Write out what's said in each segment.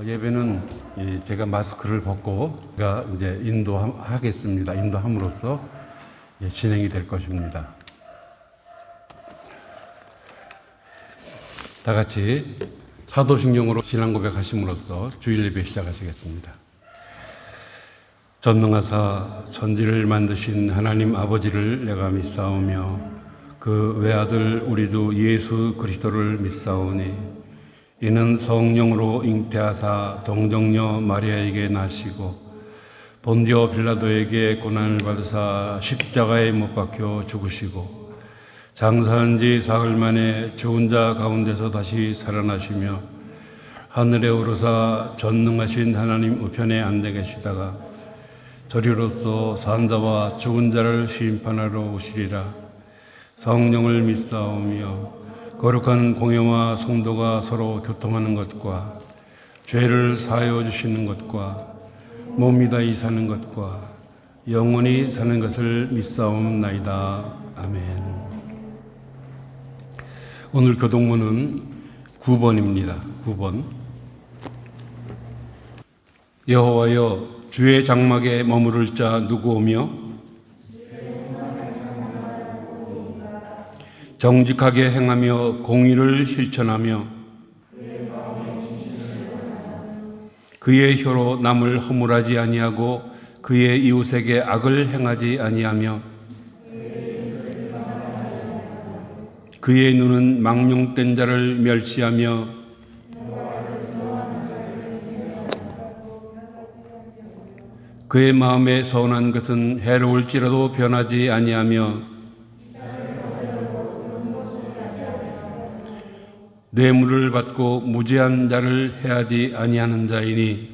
예배는 제가 마스크를 벗고 제가 이제 인도하겠습니다. 인도함으로써 진행이 될 것입니다. 다 같이 사도신경으로 신앙 고백하심으로써 주일 예배 시작하시겠습니다. 전능하사 천지를 만드신 하나님 아버지를 내가 믿사오며 그 외아들 우리도 예수 그리스도를 믿사오니 이는 성령으로 잉태하사 동정녀 마리아에게 나시고 본디오 빌라도에게 고난을 받으사 십자가에 못 박혀 죽으시고 장사한 지 사흘 만에 죽은 자 가운데서 다시 살아나시며 하늘에 오르사 전능하신 하나님 우편에 앉아 계시다가 저리로서 산 자와 죽은 자를 심판하러 오시리라. 성령을 믿사오며 거룩한 공회와 성도가 서로 교통하는 것과 죄를 사하여 주시는 것과 몸이 다이 사는 것과 영원히 사는 것을 믿사옵나이다. 아멘. 오늘 교동문은 9번입니다. 9번. 여호와여 주의 장막에 머무를 자 누구오며 정직하게 행하며 공의를 실천하며 그의 혀로 남을 허물하지 아니하고 그의 이웃에게 악을 행하지 아니하며 그의 눈은 망령된 자를 멸시하며 그의 마음에 선한 것은 해로울지라도 변하지 아니하며 뇌물을 받고 무죄한 자를 해하지 아니하는 자이니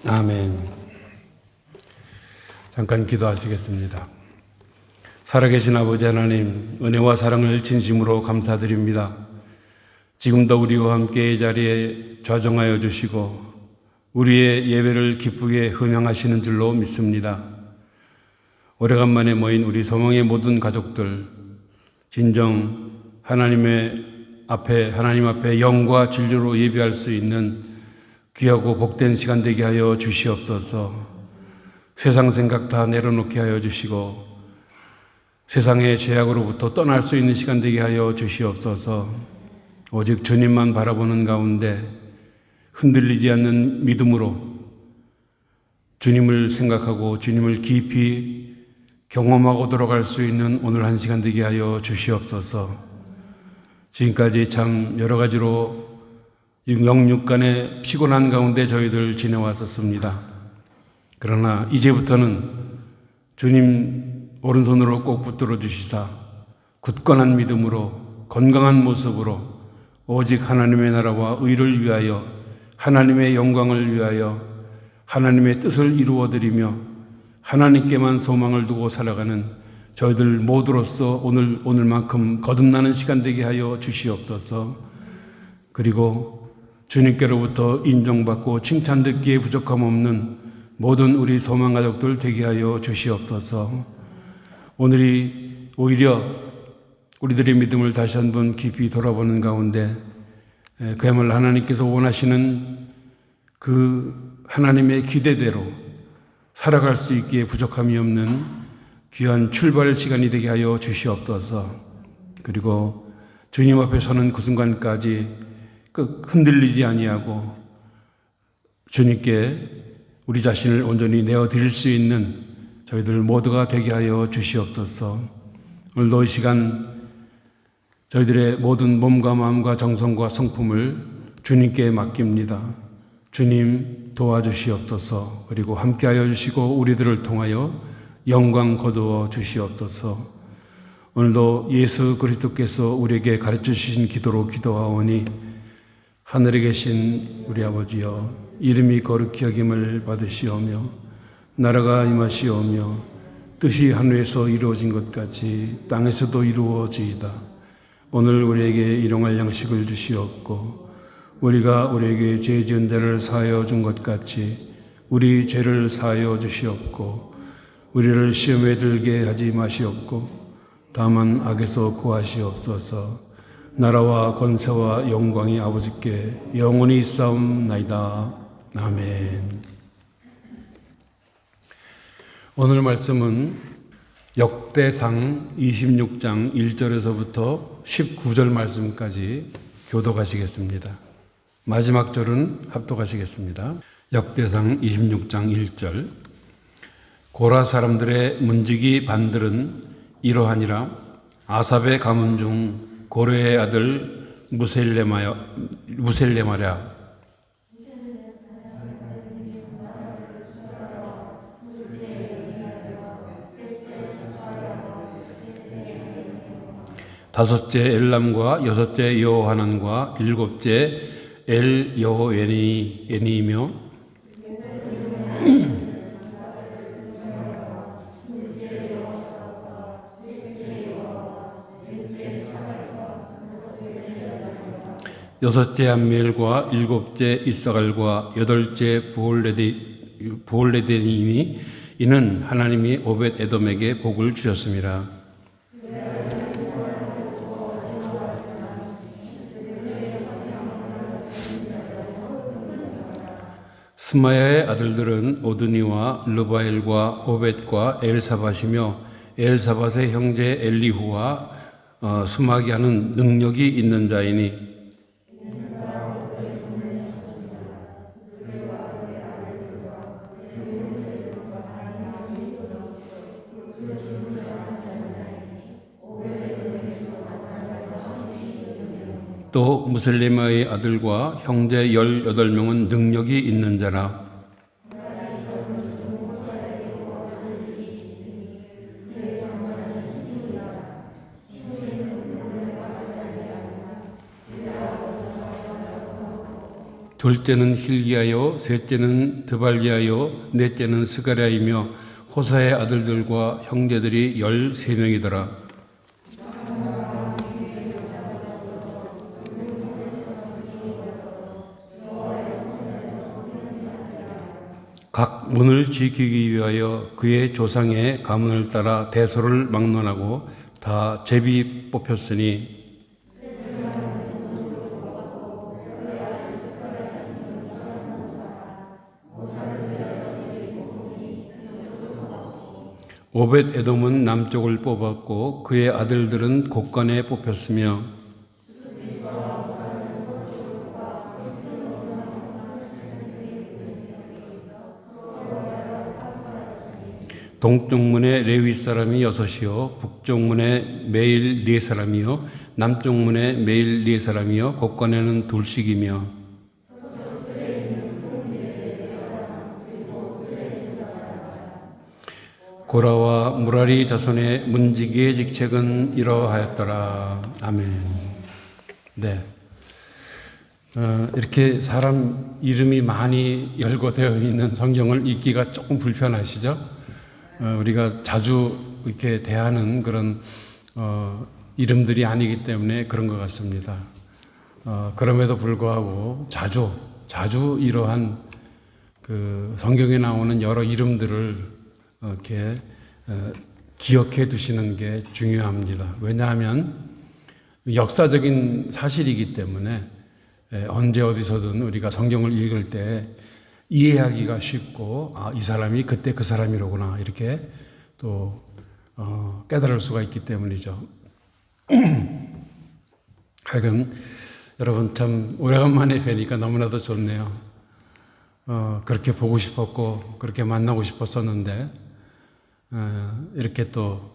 아멘. 잠깐 기도하시겠습니다. 살아계신 아버지 하나님, 은혜와 사랑을 진심으로 감사드립니다. 지금도 우리와 함께 이 자리에 좌정하여 주시고 우리의 예배를 기쁘게 흥양하시는 줄로 믿습니다. 오래간만에 모인 우리 소망의 모든 가족들 진정 하나님 앞에 영과 진리로 예배할 수 있는 귀하고 복된 시간 되게 하여 주시옵소서. 세상 생각 다 내려놓게 하여 주시고 세상의 죄악으로부터 떠날 수 있는 시간 되게 하여 주시옵소서. 오직 주님만 바라보는 가운데 흔들리지 않는 믿음으로 주님을 생각하고 주님을 깊이 경험하고 돌아갈 수 있는 오늘 한 시간 되게 하여 주시옵소서. 지금까지 참 여러 가지로 영육간의 피곤한 가운데 저희들 지내왔었습니다. 그러나 이제부터는 주님 오른손으로 꼭 붙들어 주시사 굳건한 믿음으로 건강한 모습으로 오직 하나님의 나라와 의를 위하여 하나님의 영광을 위하여 하나님의 뜻을 이루어드리며 하나님께만 소망을 두고 살아가는 저희들 모두로서 오늘만큼 거듭나는 시간 되게 하여 주시옵소서. 그리고 주님께로부터 인정받고 칭찬 듣기에 부족함 없는 모든 우리 소망 가족들 되게 하여 주시옵소서. 오늘이 오히려 우리들의 믿음을 다시 한번 깊이 돌아보는 가운데 그야말로 하나님께서 원하시는 그 하나님의 기대대로 살아갈 수 있기에 부족함이 없는 귀한 출발 시간이 되게 하여 주시옵소서. 그리고 주님 앞에 서는 그 순간까지 흔들리지 아니하고 주님께 우리 자신을 온전히 내어드릴 수 있는 저희들 모두가 되게 하여 주시옵소서. 오늘도 이 시간 저희들의 모든 몸과 마음과 정성과 성품을 주님께 맡깁니다. 주님 도와주시옵소서. 그리고 함께하여 주시고 우리들을 통하여 영광 거두어 주시옵소서. 오늘도 예수 그리스도께서 우리에게 가르쳐 주신 기도로 기도하오니 하늘에 계신 우리 아버지여 이름이 거룩히 여김을 받으시오며 나라가 임하시오며 뜻이 하늘에서 이루어진 것 같이 땅에서도 이루어지이다. 오늘 우리에게 일용할 양식을 주시옵고 우리가 우리에게 죄 지은 자를 사하여 준 것 같이 우리 죄를 사하여 주시옵고 우리를 시험에 들게 하지 마시옵고 다만 악에서 구하시옵소서. 나라와 권세와 영광이 아버지께 영원히 있사옵나이다. 아멘. 오늘 말씀은 역대상 26장 1절에서부터 19절 말씀까지 교독하시겠습니다. 마지막 절은 합독하시겠습니다. 역대상 26장 1절. 고라 사람들의 문지기 반들은 이러하니라. 아삽의 가문 중 고레의 아들 무셀레마랴. 다섯째 엘람과 여섯째 여호하난과 일곱째 엘여호에니이며 여섯째 암미엘과 일곱째 이사갈과 여덟째 부올레데니니 이는 하나님이 오벳 에돔에게 복을 주셨습니다. 스마야의 아들들은 오드니와 르바엘과 오벳과 엘사밧이며 엘사밧의 형제 엘리후와 스마기아는 능력이 있는 자이니 또 무셀레마의 아들과 형제 18명은 능력이 있는 자라. 둘째는 힐기야요, 셋째는 드발리야요, 넷째는 스가랴이며 호사의 아들들과 형제들이 13명이더라. 각 문을 지키기 위하여 그의 조상의 가문을 따라 대소를 막론하고 다 제비 뽑혔으니 오벳 에돔은 남쪽을 뽑았고 그의 아들들은 곳간에 뽑혔으며 동쪽문에 레위 사람이 6이요 북쪽문에 매일 4사람이요 남쪽문에 매일 4사람이요 곳간에는 둘씩이며 고라와 무라리 자손의 문지기의 직책은 이러하였더라. 아멘. 네. 이렇게 사람 이름이 많이 열거되어 있는 성경을 읽기가 조금 불편하시죠? 우리가 자주 이렇게 대하는 그런 이름들이 아니기 때문에 그런 것 같습니다. 그럼에도 불구하고 자주 이러한 그 성경에 나오는 여러 이름들을 이렇게 기억해 두시는 게 중요합니다. 왜냐하면 역사적인 사실이기 때문에 언제 어디서든 우리가 성경을 읽을 때 이해하기가 쉽고 이 사람이 그때 그 사람이로구나 이렇게 또 깨달을 수가 있기 때문이죠. 하여간 여러분 참 오래간만에 뵈니까 너무나도 좋네요. 그렇게 보고 싶었고 그렇게 만나고 싶었었는데 이렇게 또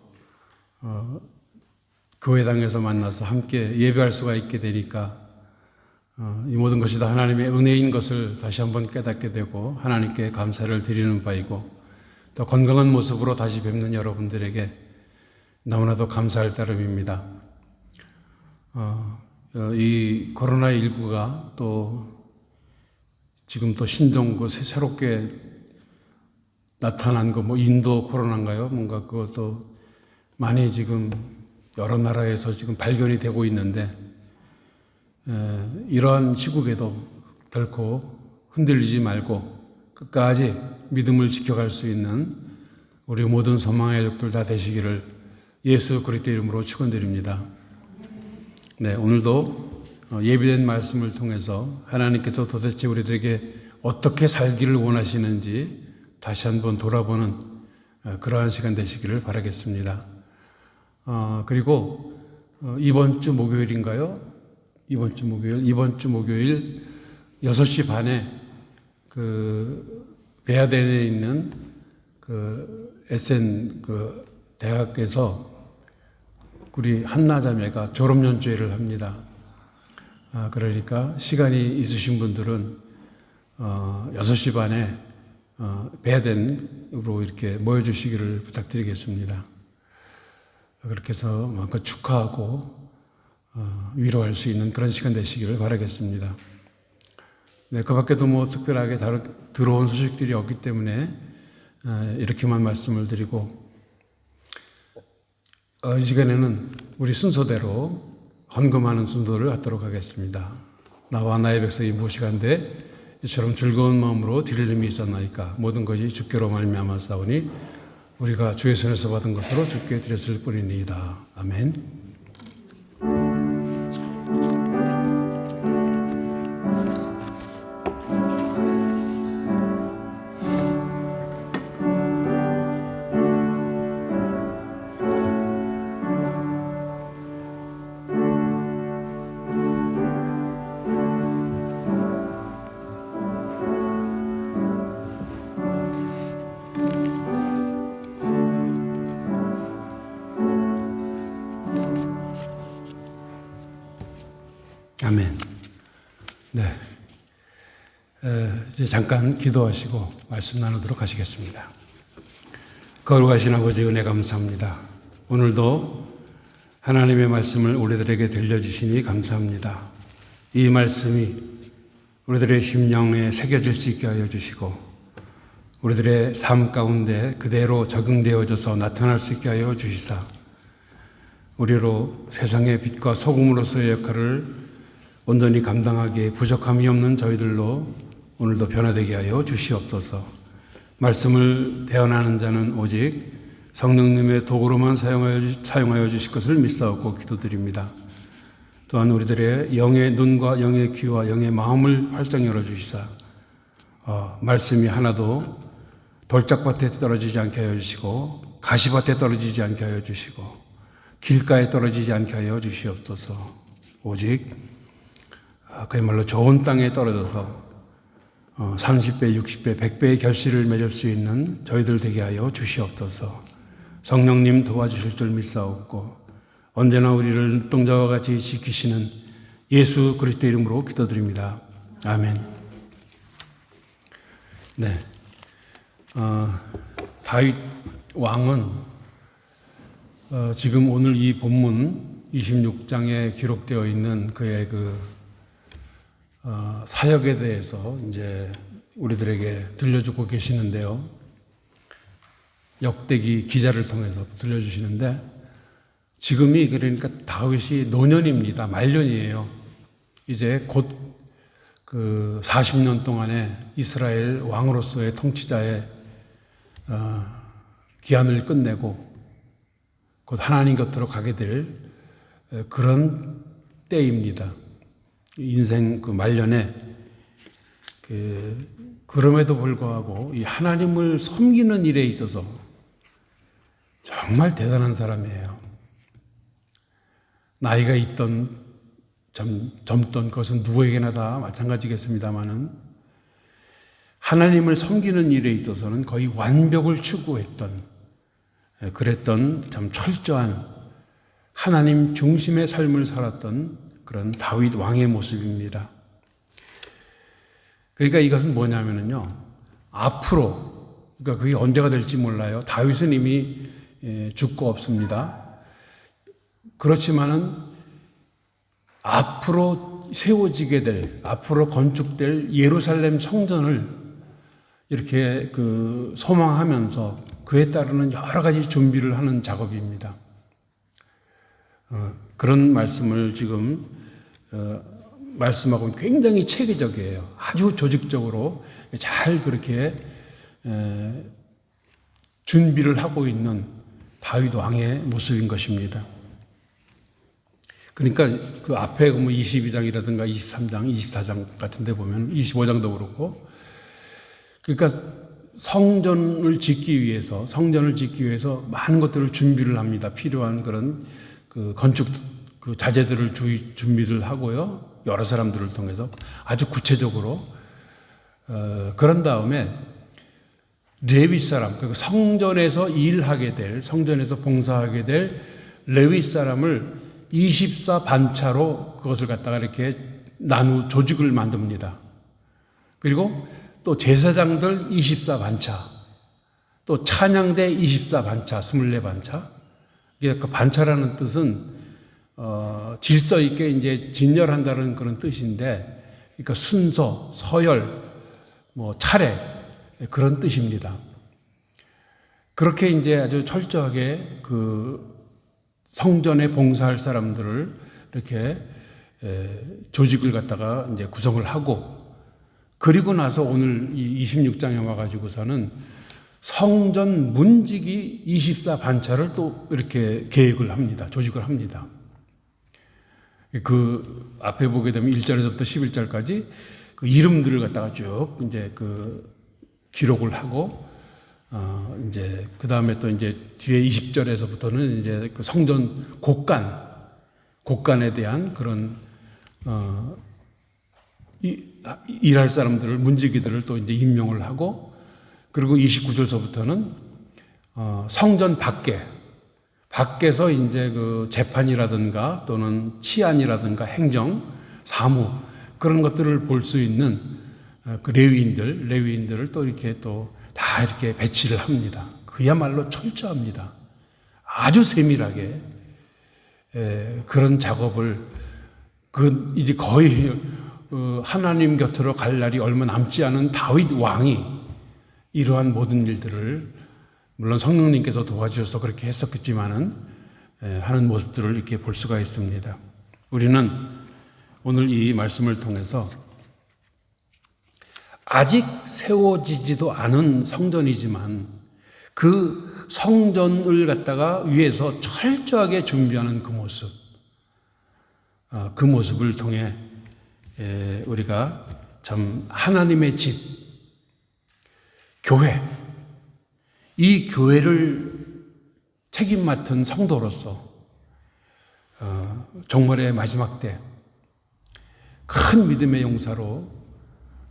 교회당에서 만나서 함께 예배할 수가 있게 되니까 이 모든 것이 다 하나님의 은혜인 것을 다시 한번 깨닫게 되고 하나님께 감사를 드리는 바이고 또 건강한 모습으로 다시 뵙는 여러분들에게 너무나도 감사할 따름입니다. 이 코로나19가 또 지금 또 신종 새롭게 나타난 거 인도 코로나인가요? 뭔가 그것도 많이 지금 여러 나라에서 지금 발견이 되고 있는데 이러한 시국에도 결코 흔들리지 말고 끝까지 믿음을 지켜갈 수 있는 우리 모든 소망의 가족들 다 되시기를 예수 그리스도 이름으로 축원드립니다. 네, 오늘도 예비된 말씀을 통해서 하나님께서 도대체 우리들에게 어떻게 살기를 원하시는지 다시 한번 돌아보는 그러한 시간 되시기를 바라겠습니다. 그리고 이번 주 목요일인가요? 이번 주 목요일 6시 반에 베아덴에 있는 SN 대학에서 우리 한나자매가 졸업연주회를 합니다. 그러니까 시간이 있으신 분들은 6시 반에 베아덴으로 이렇게 모여주시기를 부탁드리겠습니다. 그렇게 해서 마음껏 축하하고 위로할 수 있는 그런 시간 되시기를 바라겠습니다. 네, 그 밖에도 특별하게 들어온 소식들이 없기 때문에 이렇게만 말씀을 드리고, 이 시간에는 우리 순서대로 헌금하는 순서를 하도록 하겠습니다. 나와 나의 백성이 무엇이간데 이처럼 즐거운 마음으로 드릴 힘이 있었나이까. 모든 것이 주께로 말미암았사오니 우리가 주의 손에서 받은 것으로 주께 드렸을 뿐이니이다. 아멘. 아멘. 네. 이제 잠깐 기도하시고 말씀 나누도록 하시겠습니다. 거룩하신 아버지 은혜 감사합니다. 오늘도 하나님의 말씀을 우리들에게 들려주시니 감사합니다. 이 말씀이 우리들의 심령에 새겨질 수 있게 하여 주시고 우리들의 삶 가운데 그대로 적응되어져서 나타날 수 있게 하여 주시사 우리로 세상의 빛과 소금으로서의 역할을 온전히 감당하기에 부족함이 없는 저희들로 오늘도 변화되게 하여 주시옵소서. 말씀을 대언하는 자는 오직 성령님의 도구로만 사용하여 주실 것을 믿사옵고 기도드립니다. 또한 우리들의 영의 눈과 영의 귀와 영의 마음을 활짝 열어주시사 말씀이 하나도 돌짝밭에 떨어지지 않게 하여 주시고 가시밭에 떨어지지 않게 하여 주시고 길가에 떨어지지 않게 하여 주시옵소서. 오직 그야말로 좋은 땅에 떨어져서 30배, 60배, 100배의 결실을 맺을 수 있는 저희들 되게 하여 주시옵소서. 성령님 도와주실 줄 믿사옵고 언제나 우리를 눈동자와 같이 지키시는 예수 그리스도 이름으로 기도드립니다. 아멘. 네, 다윗 왕은 지금 오늘 이 본문 26장에 기록되어 있는 그의 사역에 대해서 이제 우리들에게 들려주고 계시는데요. 역대기 기자를 통해서 들려주시는데 지금이 그러니까 다윗이 노년입니다. 말년이에요. 이제 곧 40년 동안의 이스라엘 왕으로서의 통치자의 기한을 끝내고 곧 하나님 곁으로 가게 될 그런 때입니다. 인생 말년에 그럼에도 불구하고 이 하나님을 섬기는 일에 있어서 정말 대단한 사람이에요. 나이가 있던 젊던 것은 누구에게나 다 마찬가지겠습니다만은 하나님을 섬기는 일에 있어서는 거의 완벽을 추구했던 그랬던 참 철저한 하나님 중심의 삶을 살았던 그런 다윗 왕의 모습입니다. 그러니까 이것은 뭐냐면요. 앞으로, 그러니까 그게 언제가 될지 몰라요. 다윗은 이미 죽고 없습니다. 그렇지만은 앞으로 세워지게 될, 앞으로 건축될 예루살렘 성전을 이렇게 소망하면서 그에 따르는 여러 가지 준비를 하는 작업입니다. 그런 말씀을 지금 말씀하고 굉장히 체계적이에요. 아주 조직적으로 잘 그렇게 준비를 하고 있는 다윗 왕의 모습인 것입니다. 그러니까 그 앞에 뭐 22장이라든가 23장, 24장 같은 데 보면 25장도 그렇고, 그러니까 성전을 짓기 위해서 많은 것들을 준비를 합니다. 필요한 그런 그 건축 그 자재들을 준비를 하고요. 여러 사람들을 통해서 아주 구체적으로 그런 다음에 레위 사람, 그 성전에서 일하게 될, 성전에서 봉사하게 될 레위 사람을 24반차로 그것을 갖다가 이렇게 조직을 만듭니다. 그리고 또 제사장들 24반차, 또 찬양대 24반차, 24반차. 이게 그 반차라는 뜻은 질서 있게 이제 진열한다는 그런 뜻인데, 그러니까 순서, 서열, 뭐 차례 그런 뜻입니다. 그렇게 이제 아주 철저하게 그 성전에 봉사할 사람들을 이렇게 조직을 갖다가 이제 구성을 하고, 그리고 나서 오늘 이 26장에 와가지고서는 성전 문지기 24반차를 또 이렇게 계획을 합니다. 조직을 합니다. 그 앞에 보게 되면 1절에서부터 11절까지 그 이름들을 갖다가 쭉 이제 그 기록을 하고, 이제 그 다음에 또 이제 뒤에 20절에서부터는 이제 그 성전 곡간에 대한 그런 일할 사람들을, 문지기들을 또 이제 임명을 하고, 그리고 29절서부터는 성전 밖에서 이제 그 재판이라든가 또는 치안이라든가 행정, 사무 그런 것들을 볼 수 있는 그 레위인들을 또 이렇게 또 다 이렇게 배치를 합니다. 그야말로 철저합니다. 아주 세밀하게 그런 작업을 이제 거의 하나님 곁으로 갈 날이 얼마 남지 않은 다윗 왕이 이러한 모든 일들을, 물론 성령님께서 도와주셔서 그렇게 했었겠지만은 하는 모습들을 이렇게 볼 수가 있습니다. 우리는 오늘 이 말씀을 통해서 아직 세워지지도 않은 성전이지만 그 성전을 갖다가 위해서 철저하게 준비하는 그 모습을 통해 우리가 참 하나님의 집, 교회, 이 교회를 책임 맡은 성도로서 종말의 마지막 때 큰 믿음의 용사로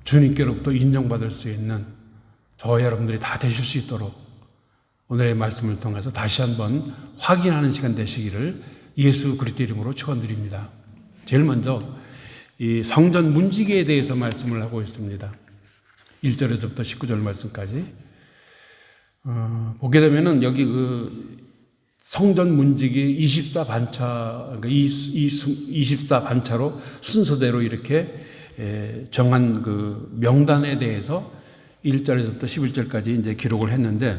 주님께로부터 인정받을 수 있는 저와 여러분들이 다 되실 수 있도록 오늘의 말씀을 통해서 다시 한번 확인하는 시간 되시기를 예수 그리스도 이름으로 축원드립니다. 제일 먼저 이 성전 문지기에 대해서 말씀을 하고 있습니다. 1절에서부터 19절 말씀까지 보게 되면은 여기 그 성전 문지기 24반차, 그러니까 24반차로 순서대로 이렇게 정한 그 명단에 대해서 1절에서부터 11절까지 이제 기록을 했는데,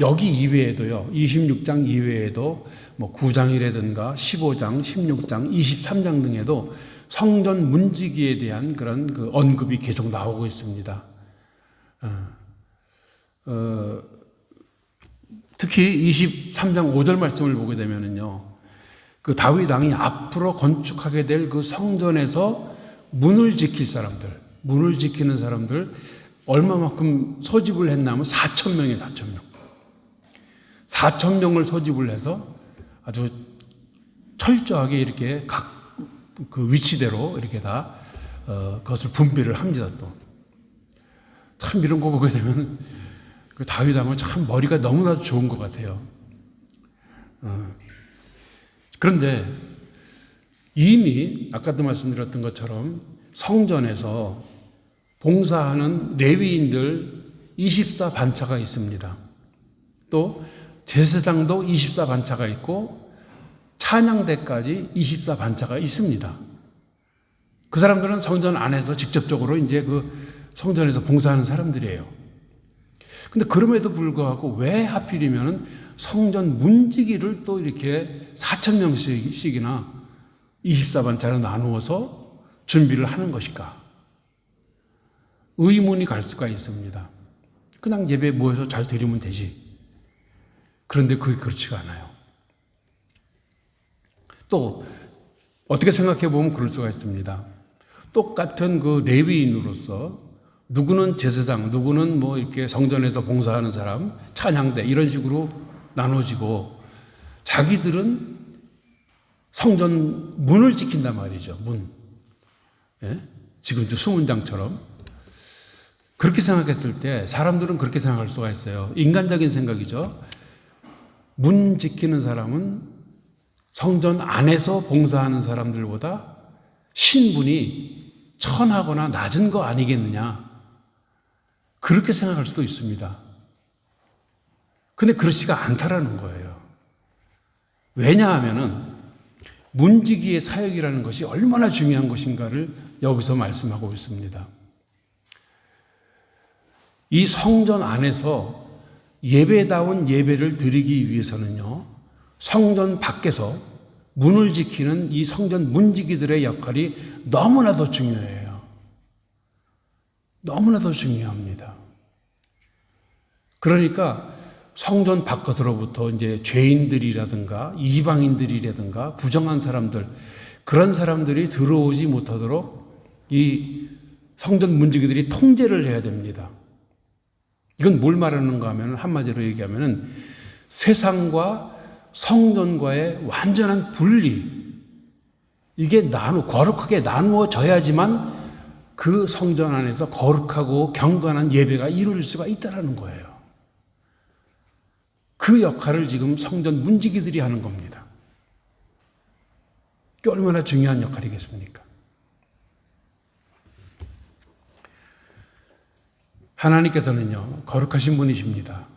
여기 이외에도요, 26장 이외에도 뭐 9장이라든가 15장, 16장, 23장 등에도 성전 문지기에 대한 그런 그 언급이 계속 나오고 있습니다. 특히 23장 5절 말씀을 보게 되면은요, 그 다윗 왕이 앞으로 건축하게 될 그 성전에서 문을 지키는 사람들 얼마만큼 소집을 했냐면 4,000명이에요, 4,000명. 4,000명을 소집을 해서 아주 철저하게 이렇게 각 그 위치대로 이렇게 다 그것을 분배를 합니다. 또 참 이런 거 보게 되면 그 다윗 왕은 참 머리가 너무나 좋은 것 같아요. 그런데 이미 아까도 말씀드렸던 것처럼 성전에서 봉사하는 레위인들 24반차가 있습니다. 또 제사장도 24반차가 있고 찬양대까지 24반차가 있습니다. 그 사람들은 성전 안에서 직접적으로 이제 그 성전에서 봉사하는 사람들이에요. 근데 그럼에도 불구하고 왜 하필이면은 성전 문지기를 또 이렇게 4,000명씩이나 24반차로 나누어서 준비를 하는 것일까? 의문이 갈 수가 있습니다. 그냥 예배 모여서 잘 드리면 되지. 그런데 그게 그렇지가 않아요. 또 어떻게 생각해 보면 그럴 수가 있습니다. 똑같은 그 레위인으로서 누구는 제사장, 누구는 뭐 이렇게 성전에서 봉사하는 사람, 찬양대 이런 식으로 나눠지고 자기들은 성전 문을 지킨단 말이죠. 문. 예? 지금 수문장처럼. 그렇게 생각했을 때 사람들은 그렇게 생각할 수가 있어요. 인간적인 생각이죠. 문 지키는 사람은 성전 안에서 봉사하는 사람들보다 신분이 천하거나 낮은 거 아니겠느냐. 그렇게 생각할 수도 있습니다. 근데 그렇지가 않다라는 거예요. 왜냐하면은 문지기의 사역이라는 것이 얼마나 중요한 것인가를 여기서 말씀하고 있습니다. 이 성전 안에서 예배다운 예배를 드리기 위해서는요, 성전 밖에서 문을 지키는 이 성전 문지기들의 역할이 너무나도 중요해요. 너무나도 중요합니다. 그러니까 성전 바깥으로부터 이제 죄인들이라든가 이방인들이라든가 부정한 사람들, 그런 사람들이 들어오지 못하도록 이 성전 문지기들이 통제를 해야 됩니다. 이건 뭘 말하는가 하면 한마디로 얘기하면 세상과 성전과의 완전한 분리, 이게 거룩하게 나누어져야지만 그 성전 안에서 거룩하고 경건한 예배가 이루어질 수가 있다는 거예요. 그 역할을 지금 성전 문지기들이 하는 겁니다. 그게 얼마나 중요한 역할이겠습니까? 하나님께서는요, 거룩하신 분이십니다.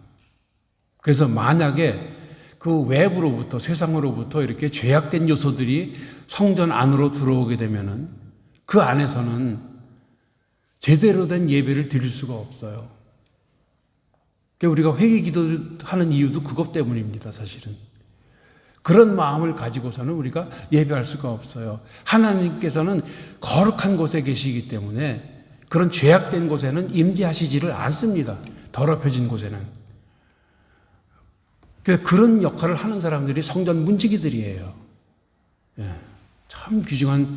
그래서 만약에 그 외부로부터, 세상으로부터 이렇게 죄악된 요소들이 성전 안으로 들어오게 되면은 그 안에서는 제대로 된 예배를 드릴 수가 없어요. 우리가 회개 기도하는 이유도 그것 때문입니다, 사실은. 그런 마음을 가지고서는 우리가 예배할 수가 없어요. 하나님께서는 거룩한 곳에 계시기 때문에 그런 죄악된 곳에는 임재하시지를 않습니다. 더럽혀진 곳에는. 그런 역할을 하는 사람들이 성전 문지기들이에요. 참 귀중한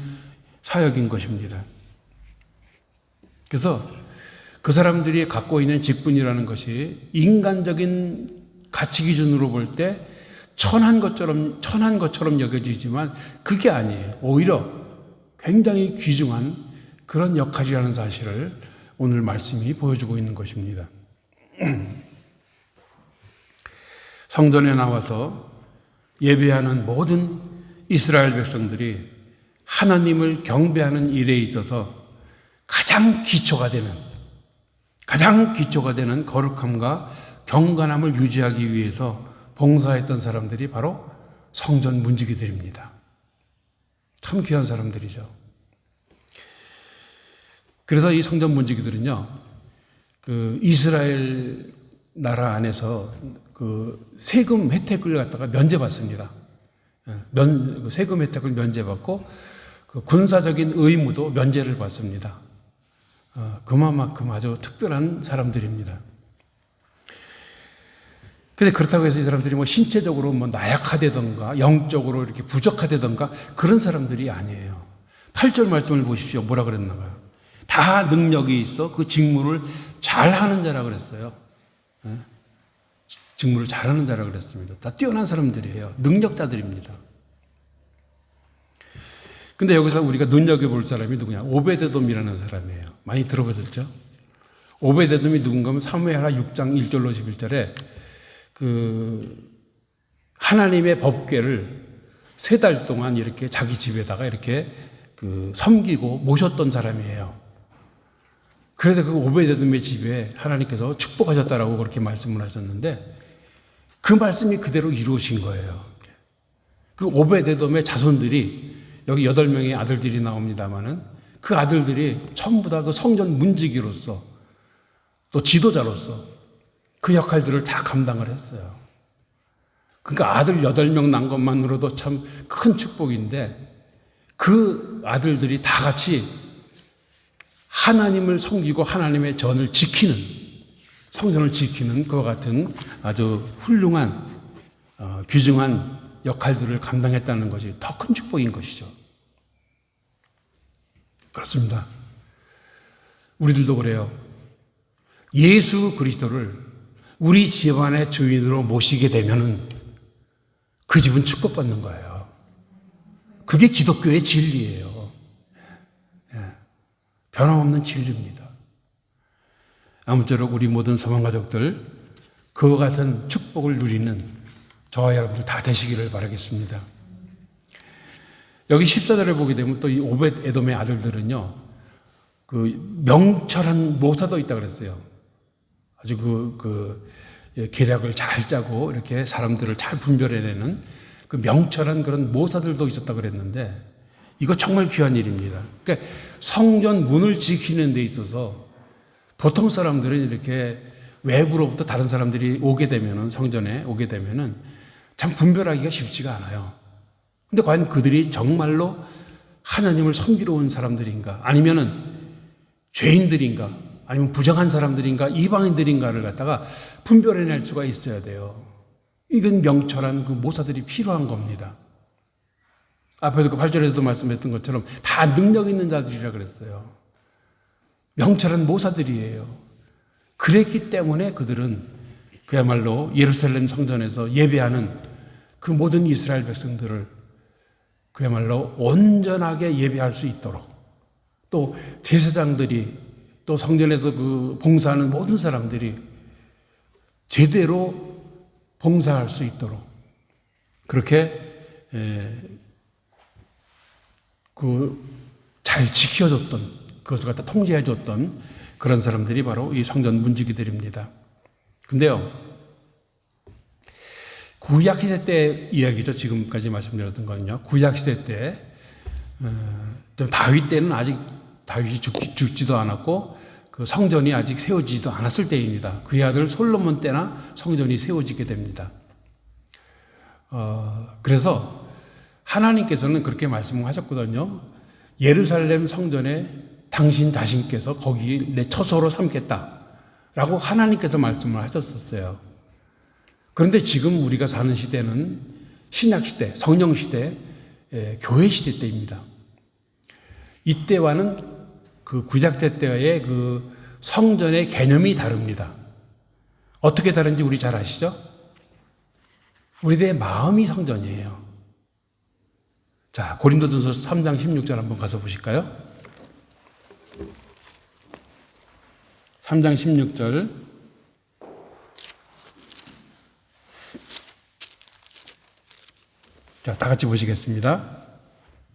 사역인 것입니다. 그래서 그 사람들이 갖고 있는 직분이라는 것이 인간적인 가치 기준으로 볼 때 천한 것처럼 여겨지지만 그게 아니에요. 오히려 굉장히 귀중한 그런 역할이라는 사실을 오늘 말씀이 보여주고 있는 것입니다. 성전에 나와서 예배하는 모든 이스라엘 백성들이 하나님을 경배하는 일에 있어서 가장 기초가 되는 거룩함과 경건함을 유지하기 위해서 봉사했던 사람들이 바로 성전 문지기들입니다. 참 귀한 사람들이죠. 그래서 이 성전 문지기들은요, 그 이스라엘 나라 안에서 그 세금 혜택을 갖다가 면제받습니다. 세금 혜택을 면제받고 그 군사적인 의무도 면제를 받습니다. 그만큼 아주 특별한 사람들입니다. 그런데 그렇다고 해서 이 사람들이 뭐 신체적으로 뭐 나약하다던가 영적으로 이렇게 부족하다던가 그런 사람들이 아니에요. 8절 말씀을 보십시오. 뭐라 그랬나 봐요. 다 능력이 있어 그 직무를 잘하는 자라 그랬어요. 직무를 잘하는 자라 그랬습니다. 다 뛰어난 사람들이에요. 능력자들입니다. 근데 여기서 우리가 눈여겨볼 사람이 누구냐? 오베데돔이라는 사람이에요. 많이 들어보셨죠? 오베데돔이 누군가 하면 사무엘하 6장 1절로 11절에 그 하나님의 법궤를 3달 동안 이렇게 자기 집에다가 이렇게 그 섬기고 모셨던 사람이에요. 그래서 그 오베데돔의 집에 하나님께서 축복하셨다라고 그렇게 말씀을 하셨는데 그 말씀이 그대로 이루어진 거예요. 그 오베데돔의 자손들이 여기 8명의 아들들이 나옵니다만은 그 아들들이 전부 다 그 성전 문지기로서 또 지도자로서 그 역할들을 다 감당을 했어요. 그러니까 아들 8명 난 것만으로도 참 큰 축복인데 그 아들들이 다 같이 하나님을 섬기고 하나님의 전을 지키는, 성전을 지키는 그와 같은 아주 훌륭한 귀중한 역할들을 감당했다는 것이 더 큰 축복인 것이죠. 그렇습니다. 우리들도 그래요. 예수 그리스도를 우리 집안의 주인으로 모시게 되면은 그 집은 축복받는 거예요. 그게 기독교의 진리예요. 변함없는 진리입니다. 아무쪼록 우리 모든 사망가족들 그와 같은 축복을 누리는 저와 여러분들 다 되시기를 바라겠습니다. 여기 14절에 보게 되면 또 이 오벳 에돔의 아들들은요, 그 명철한 모사도 있다고 그랬어요. 아주 계략을 잘 짜고 이렇게 사람들을 잘 분별해내는 그 명철한 그런 모사들도 있었다고 그랬는데, 이거 정말 귀한 일입니다. 그러니까 성전 문을 지키는 데 있어서 보통 사람들은 이렇게 외부로부터 다른 사람들이 오게 되면은, 성전에 오게 되면은 참 분별하기가 쉽지가 않아요. 근데 과연 그들이 정말로 하나님을 섬기러 온 사람들인가, 아니면은 죄인들인가, 아니면 부정한 사람들인가, 이방인들인가를 갖다가 분별해낼 수가 있어야 돼요. 이건 명철한 그 모사들이 필요한 겁니다. 앞에도 그 8절에서도 말씀했던 것처럼 다 능력 있는 자들이라 그랬어요. 명철한 모사들이에요. 그랬기 때문에 그들은 그야말로 예루살렘 성전에서 예배하는 그 모든 이스라엘 백성들을 그야말로 온전하게 예배할 수 있도록, 또 제사장들이, 또 성전에서 그 봉사하는 모든 사람들이 제대로 봉사할 수 있도록 그렇게 잘 지켜줬던, 그것을 갖다 통제해줬던 그런 사람들이 바로 이 성전 문지기들입니다. 근데요, 구약시대 때 이야기죠. 지금까지 말씀드렸던 거는요, 구약시대 때 다윗 때는 아직 다윗이 죽지도 않았고 그 성전이 아직 세워지지도 않았을 때입니다. 그의 아들 솔로몬 때나 성전이 세워지게 됩니다. 그래서 하나님께서는 그렇게 말씀하셨거든요. 예루살렘 성전에 당신 자신께서 거기 내 처소로 삼겠다라고 하나님께서 말씀을 하셨었어요. 그런데 지금 우리가 사는 시대는 신약시대, 성령시대, 교회 시대 때입니다. 이때와는 그 구약대 때의 그 성전의 개념이 다릅니다. 어떻게 다른지 우리 잘 아시죠? 우리들의 마음이 성전이에요. 자, 고린도전서 3장 16절 한번 가서 보실까요? 3장 16절. 자, 다 같이 보시겠습니다.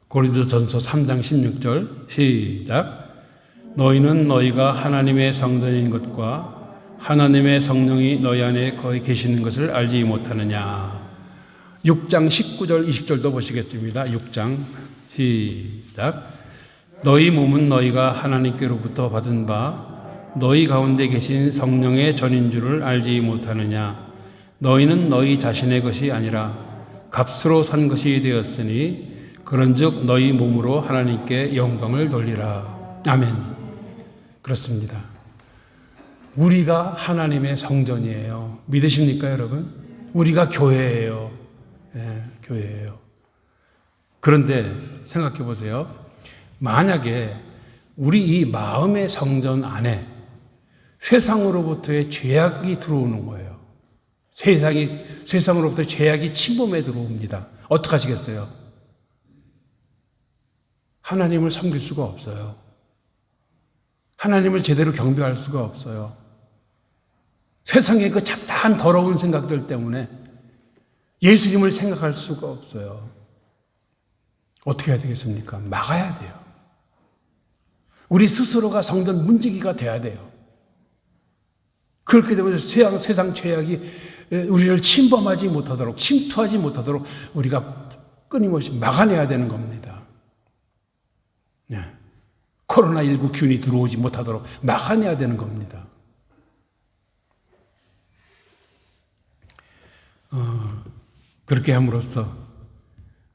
고린도전서 3장 16절 시작. 너희는 너희가 하나님의 성전인 것과 하나님의 성령이 너희 안에 거기 계시는 것을 알지 못하느냐. 6장 19절 20절도 보시겠습니다. 6장 시작. 너희 몸은 너희가 하나님께로부터 받은 바 너희 가운데 계신 성령의 전인 줄을 알지 못하느냐. 너희는 너희 자신의 것이 아니라 값으로 산 것이 되었으니 그런즉 너희 몸으로 하나님께 영광을 돌리라. 아멘. 그렇습니다. 우리가 하나님의 성전이에요. 믿으십니까, 여러분? 우리가 교회예요. 교회예요. 그런데 생각해 보세요. 만약에 우리 이 마음의 성전 안에 세상으로부터의 죄악이 들어오는 거예요. 세상으로부터 죄악이 침범해 들어옵니다. 어떻게 하시겠어요? 하나님을 섬길 수가 없어요. 하나님을 제대로 경배할 수가 없어요. 세상의 그 잡다한 더러운 생각들 때문에 예수님을 생각할 수가 없어요. 어떻게 해야 되겠습니까? 막아야 돼요. 우리 스스로가 성전 문지기가 돼야 돼요. 그렇게 되면 세상 죄악이 우리를 침범하지 못하도록, 침투하지 못하도록 우리가 끊임없이 막아내야 되는 겁니다. 네. 코로나19 균이 들어오지 못하도록 막아내야 되는 겁니다. 그렇게 함으로써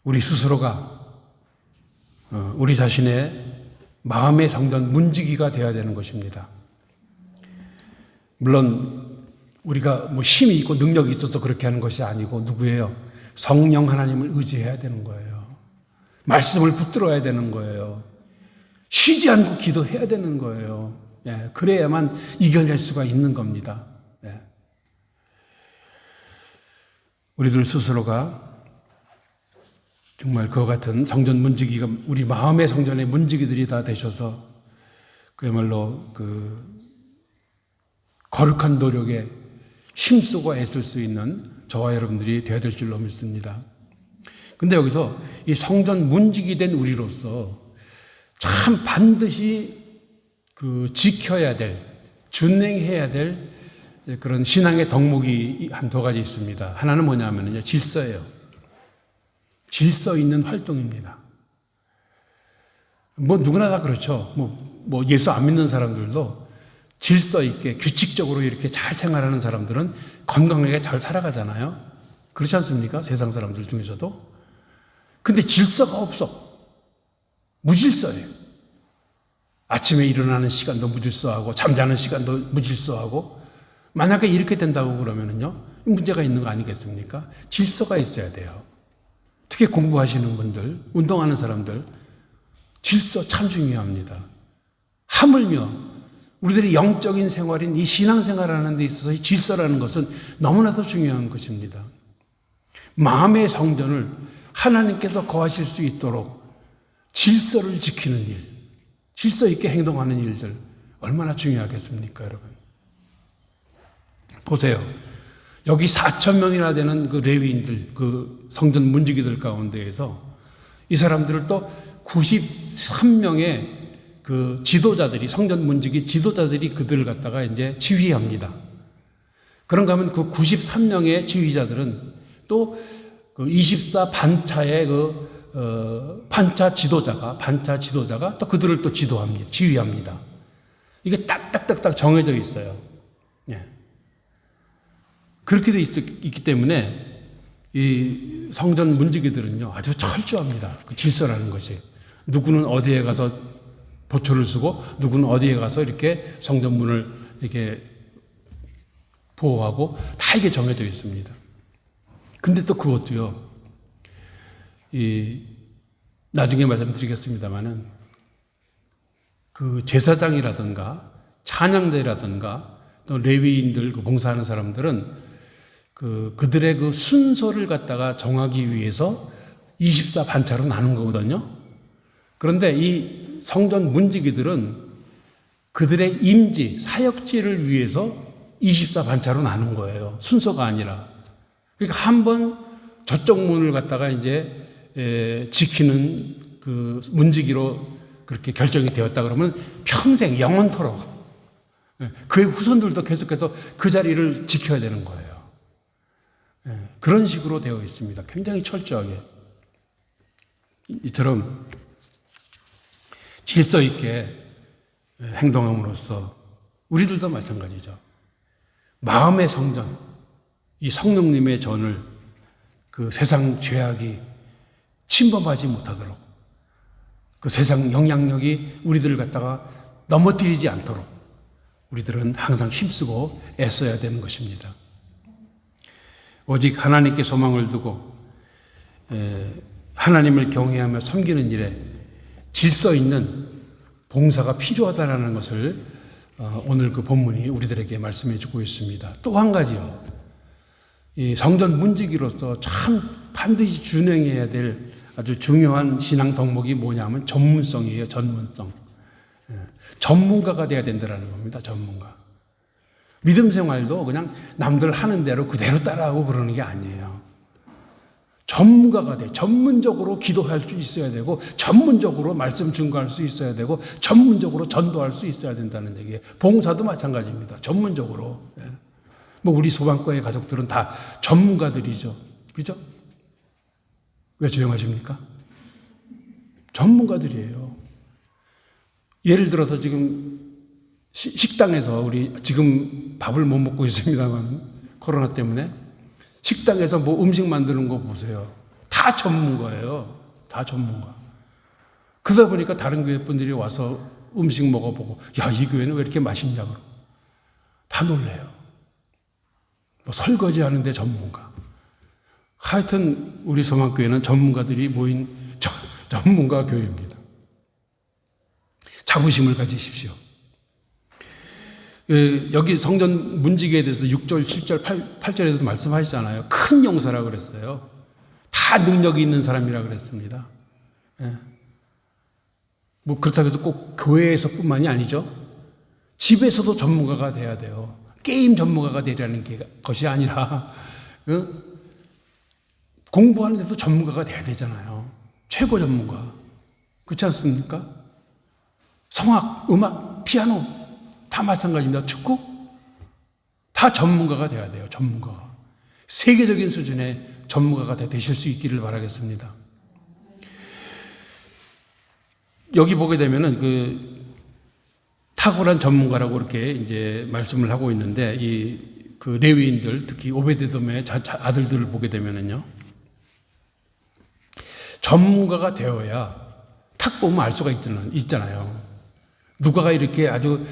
우리 스스로가 우리 자신의 마음의 성전 문지기가 되어야 되는 것입니다. 물론 우리가 뭐 힘이 있고 능력이 있어서 그렇게 하는 것이 아니고 누구예요? 성령 하나님을 의지해야 되는 거예요. 말씀을 붙들어야 되는 거예요. 쉬지 않고 기도해야 되는 거예요. 예, 그래야만 이겨낼 수가 있는 겁니다. 예. 우리들 스스로가 정말 그와 같은 성전 문지기가 우리 마음의 성전의 문지기들이 다 되셔서 그야말로 거룩한 노력에 힘쓰고 애쓸 수 있는 저와 여러분들이 되어야 될 줄로 믿습니다. 근데 여기서 이 성전 문지기 된 우리로서 참 반드시 지켜야 될, 준행해야 될 그런 신앙의 덕목이 한두 가지 있습니다. 하나는 뭐냐면요, 질서예요. 질서 있는 활동입니다. 누구나 다 그렇죠. 예수 안 믿는 사람들도 질서 있게 규칙적으로 이렇게 잘 생활하는 사람들은 건강하게 잘 살아가잖아요. 그렇지 않습니까? 세상 사람들 중에서도. 근데 질서가 없어. 무질서예요. 아침에 일어나는 시간도 무질서하고 잠자는 시간도 무질서하고 만약에 이렇게 된다고 그러면은요, 문제가 있는 거 아니겠습니까? 질서가 있어야 돼요. 특히 공부하시는 분들, 운동하는 사람들, 질서 참 중요합니다. 하물며 우리들의 영적인 생활인 이 신앙생활하는 데 있어서 이 질서라는 것은 너무나도 중요한 것입니다. 마음의 성전을 하나님께서 거하실 수 있도록 질서를 지키는 일, 질서 있게 행동하는 일들 얼마나 중요하겠습니까, 여러분? 보세요. 여기 4,000명이나 되는 그 레위인들, 그 성전 문지기들 가운데에서 이 사람들을 또 93명의 그 지도자들이, 성전 문지기 지도자들이 그들을 갖다가 이제 지휘합니다. 그런가 하면 그 93명의 지휘자들은 또 그 24 반차의 반차 지도자가 또 그들을 또 지도합니다. 지휘합니다. 이게 딱딱딱딱 정해져 있어요. 예. 그렇게 돼 있기 때문에 이 성전 문지기들은요, 아주 철저합니다. 그 질서라는 것이. 누구는 어디에 가서 보초를 쓰고, 누구는 어디에 가서 이렇게 성전문을 이렇게 보호하고, 다 이게 정해져 있습니다. 근데 또 그것도요, 나중에 말씀드리겠습니다만은, 그 제사장이라든가, 찬양자라든가, 또 레위인들, 봉사하는 사람들은 그들의 그 순서를 갖다가 정하기 위해서 24 반차로 나눈 거거든요. 그런데 이 성전 문지기들은 그들의 임지, 사역지를 위해서 24 반차로 나눈 거예요. 순서가 아니라. 그러니까 한번 저쪽 문을 갖다가 이제 지키는 그 문지기로 그렇게 결정이 되었다 그러면 평생 영원토록 그의 후손들도 계속해서 그 자리를 지켜야 되는 거예요. 그런 식으로 되어 있습니다. 굉장히 철저하게. 이처럼 질서 있게 행동함으로써 우리들도 마찬가지죠. 마음의 성전, 이 성령님의 전을 그 세상 죄악이 침범하지 못하도록, 그 세상 영향력이 우리들을 갖다가 넘어뜨리지 않도록 우리들은 항상 힘쓰고 애써야 되는 것입니다. 오직 하나님께 소망을 두고 하나님을 경외하며 섬기는 일에 질서 있는 봉사가 필요하다는 것을 오늘 그 본문이 우리들에게 말씀해 주고 있습니다. 또 한 가지요. 이 성전 문지기로서 참 반드시 준행해야 될 아주 중요한 신앙 덕목이 뭐냐면 전문성이에요. 전문성. 전문가가 돼야 된다는 겁니다. 전문가. 믿음 생활도 그냥 남들 하는 대로 그대로 따라하고 그러는 게 아니에요. 전문가가 돼. 전문적으로 기도할 수 있어야 되고, 전문적으로 말씀 증거할 수 있어야 되고, 전문적으로 전도할 수 있어야 된다는 얘기예요. 봉사도 마찬가지입니다. 전문적으로. 우리 소방과의 가족들은 다 전문가들이죠. 그죠? 왜 조용하십니까? 전문가들이에요. 예를 들어서 지금 식당에서 우리 지금 밥을 못 먹고 있습니다만 코로나 때문에 식당에서 음식 만드는 거 보세요. 다 전문가예요. 다 전문가. 그러다 보니까 다른 교회 분들이 와서 음식 먹어보고, 야, 이 교회는 왜 이렇게 맛있냐고. 다 놀래요. 설거지 하는데 전문가. 하여튼 우리 소망교회는 전문가들이 모인 전문가 교회입니다. 자부심을 가지십시오. 여기 성전 문지기에 대해서 6절, 7절, 8절에도 말씀하시잖아요. 큰 용사라고 그랬어요. 다 능력이 있는 사람이라고 그랬습니다. 뭐 그렇다고 해서 꼭 교회에서뿐만이 아니죠. 집에서도 전문가가 돼야 돼요. 게임 전문가가 되려는 것이 아니라 공부하는 데도 전문가가 돼야 되잖아요. 최고 전문가. 그렇지 않습니까? 성악, 음악, 피아노 다 마찬가지입니다. 축구 다 전문가가 돼야 돼요. 전문가가. 세계적인 수준의 전문가가 되실 수 있기를 바라겠습니다. 여기 보게 되면은 그 탁월한 전문가라고 이렇게 이제 말씀을 하고 있는데 그 레위인들 특히 오베데돔의 아들들을 보게 되면은요. 전문가가 되어야 탁 보면 알 수가 있잖아요. 누가가 이렇게 아주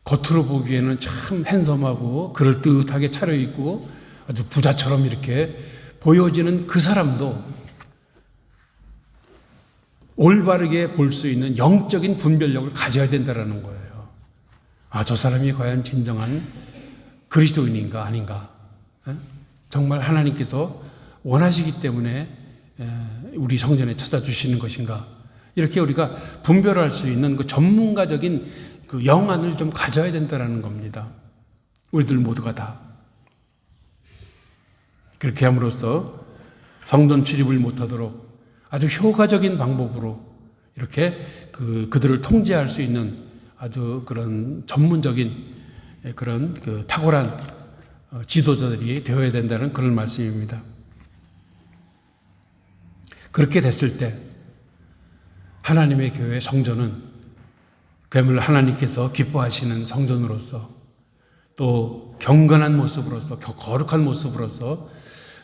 겉으로 보기에는 참 핸섬하고 그럴듯하게 차려입고 아주 부자처럼 이렇게 보여지는 그 사람도 올바르게 볼 수 있는 영적인 분별력을 가져야 된다는 거예요. 아, 저 사람이 과연 진정한 그리스도인인가 아닌가? 정말 하나님께서 원하시기 때문에 우리 성전에 찾아주시는 것인가? 이렇게 우리가 분별할 수 있는 그 전문가적인 그 영안을 좀 가져야 된다는 겁니다. 우리들 모두가 다. 그렇게 함으로써 성전 출입을 못하도록 아주 효과적인 방법으로 이렇게 그들을 통제할 수 있는 아주 그런 전문적인 그런 그 탁월한 지도자들이 되어야 된다는 그런 말씀입니다. 그렇게 됐을 때 하나님의 교회 성전은 그야말로 하나님께서 기뻐하시는 성전으로서 또 경건한 모습으로서 거룩한 모습으로서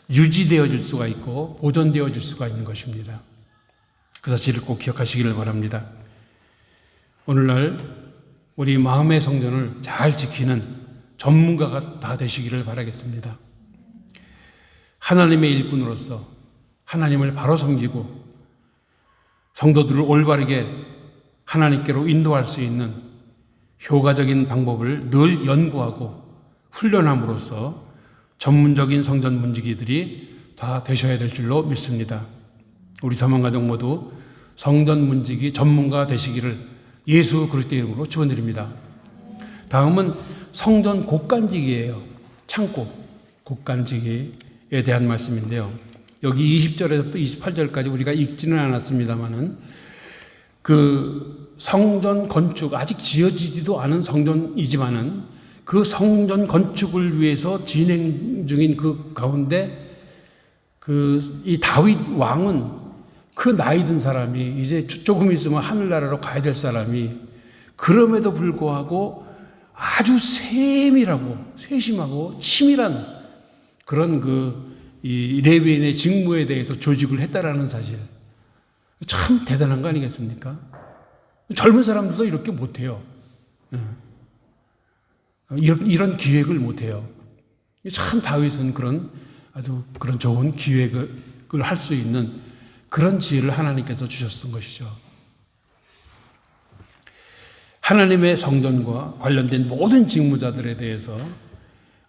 유지되어질 수가 있고 보존되어질 수가 있는 것입니다. 그 사실을 꼭 기억하시기를 바랍니다. 오늘날 우리 마음의 성전을 잘 지키는 전문가가 다 되시기를 바라겠습니다. 하나님의 일꾼으로서 하나님을 바로 섬기고 성도들을 올바르게 하나님께로 인도할 수 있는 효과적인 방법을 늘 연구하고 훈련함으로써 전문적인 성전 문지기들이 다 되셔야 될 줄로 믿습니다. 우리 사망가족 모두 성전 문지기 전문가 되시기를 예수 그리스도의 이름으로 축원드립니다. 다음은 성전 곡간지기예요. 창고 곡간지기에 대한 말씀인데요. 여기 20절에서 28절까지 우리가 읽지는 않았습니다만은 그 성전 건축 아직 지어지지도 않은 성전이지만은 그 성전 건축을 위해서 진행 중인 그 가운데 이 다윗 왕은 그 나이 든 사람이 이제 조금 있으면 하늘나라로 가야 될 사람이 그럼에도 불구하고 아주 세심하고 치밀한 그런 이 레위인의 직무에 대해서 조직을 했다라는 사실 참 대단한 거 아니겠습니까? 젊은 사람들도 이렇게 못해요. 이런 기획을 못해요. 참 다윗은 아주 그런 좋은 기획을 할 수 있는 그런 지혜를 하나님께서 주셨던 것이죠. 하나님의 성전과 관련된 모든 직무자들에 대해서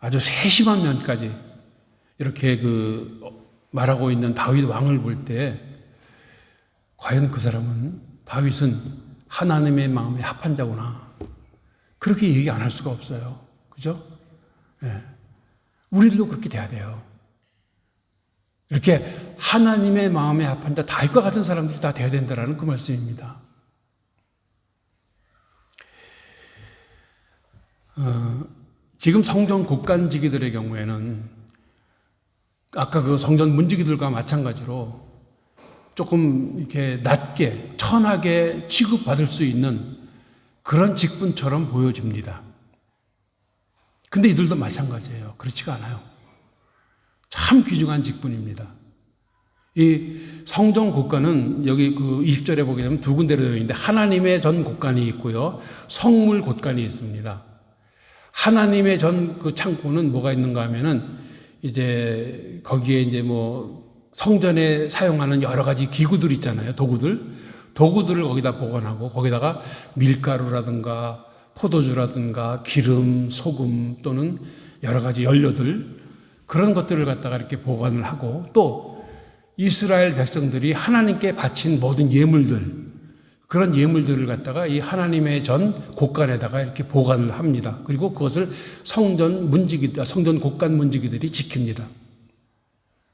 아주 세심한 면까지 이렇게 말하고 있는 다윗 왕을 볼 때 과연 그 사람은 다윗은 하나님의 마음에 합한 자구나. 그렇게 얘기 안 할 수가 없어요. 그죠? 네. 우리들도 그렇게 돼야 돼요. 이렇게 하나님의 마음에 합한 자, 다윗과 같은 사람들이 다 돼야 된다는 그 말씀입니다. 지금 성전 곡간지기들의 경우에는 아까 그 성전 문지기들과 마찬가지로 조금 이렇게 낮게, 천하게 취급받을 수 있는 그런 직분처럼 보여집니다. 근데 이들도 마찬가지예요. 그렇지가 않아요. 참 귀중한 직분입니다. 이 성전 곡간은 여기 20절에 보게 되면 두 군데로 되어 있는데 하나님의 전 곡간이 있고요. 성물 곡간이 있습니다. 하나님의 전 그 창고는 뭐가 있는가 하면은 이제 거기에 이제 성전에 사용하는 여러 가지 기구들 있잖아요. 도구들 도구들을 거기다 보관하고 거기다가 밀가루라든가 포도주라든가 기름, 소금 또는 여러 가지 연료들 그런 것들을 갖다가 이렇게 보관을 하고 또 이스라엘 백성들이 하나님께 바친 모든 예물들 그런 예물들을 갖다가 이 하나님의 전 곳간에다가 이렇게 보관을 합니다. 그리고 그것을 성전 곳간 문지기들이 지킵니다.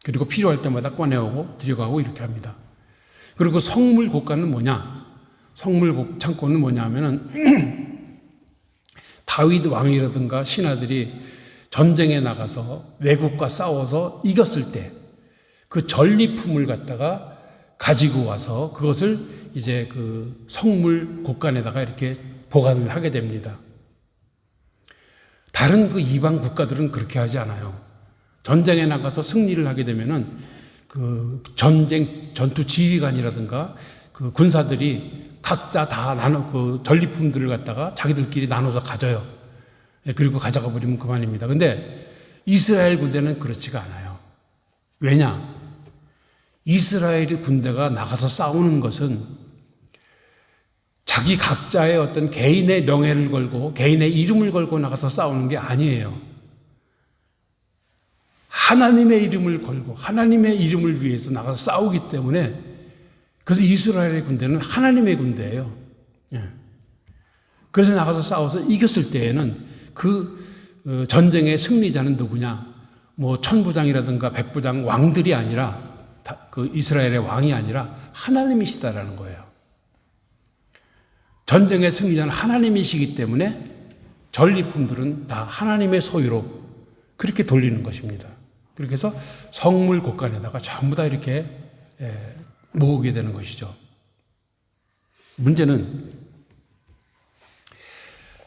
그리고 필요할 때마다 꺼내오고 들여가고 이렇게 합니다. 그리고 성물 곳간은 뭐냐? 성물 창고는 뭐냐 하면은 다윗 왕이라든가 신하들이 전쟁에 나가서 외국과 싸워서 이겼을 때 그 전리품을 갖다가 가지고 와서 그것을 이제 그 성물 곳간에다가 이렇게 보관을 하게 됩니다. 다른 그 이방 국가들은 그렇게 하지 않아요. 전쟁에 나가서 승리를 하게 되면은 그 전투 지휘관이라든가 그 군사들이 각자 다 그 전리품들을 갖다가 자기들끼리 나눠서 가져요. 그리고 가져가 버리면 그만입니다. 근데 이스라엘 군대는 그렇지가 않아요. 왜냐? 이스라엘 군대가 나가서 싸우는 것은 자기 각자의 어떤 개인의 명예를 걸고 개인의 이름을 걸고 나가서 싸우는 게 아니에요. 하나님의 이름을 걸고 하나님의 이름을 위해서 나가서 싸우기 때문에 그래서 이스라엘의 군대는 하나님의 군대예요. 그래서 나가서 싸워서 이겼을 때에는 그 전쟁의 승리자는 누구냐? 뭐 천부장이라든가 백부장 왕들이 아니라 그 이스라엘의 왕이 아니라 하나님이시다라는 거예요. 전쟁의 승리자는 하나님이시기 때문에 전리품들은 다 하나님의 소유로 그렇게 돌리는 것입니다. 그렇게 해서 성물 곳간에다가 전부 다 이렇게 모으게 되는 것이죠. 문제는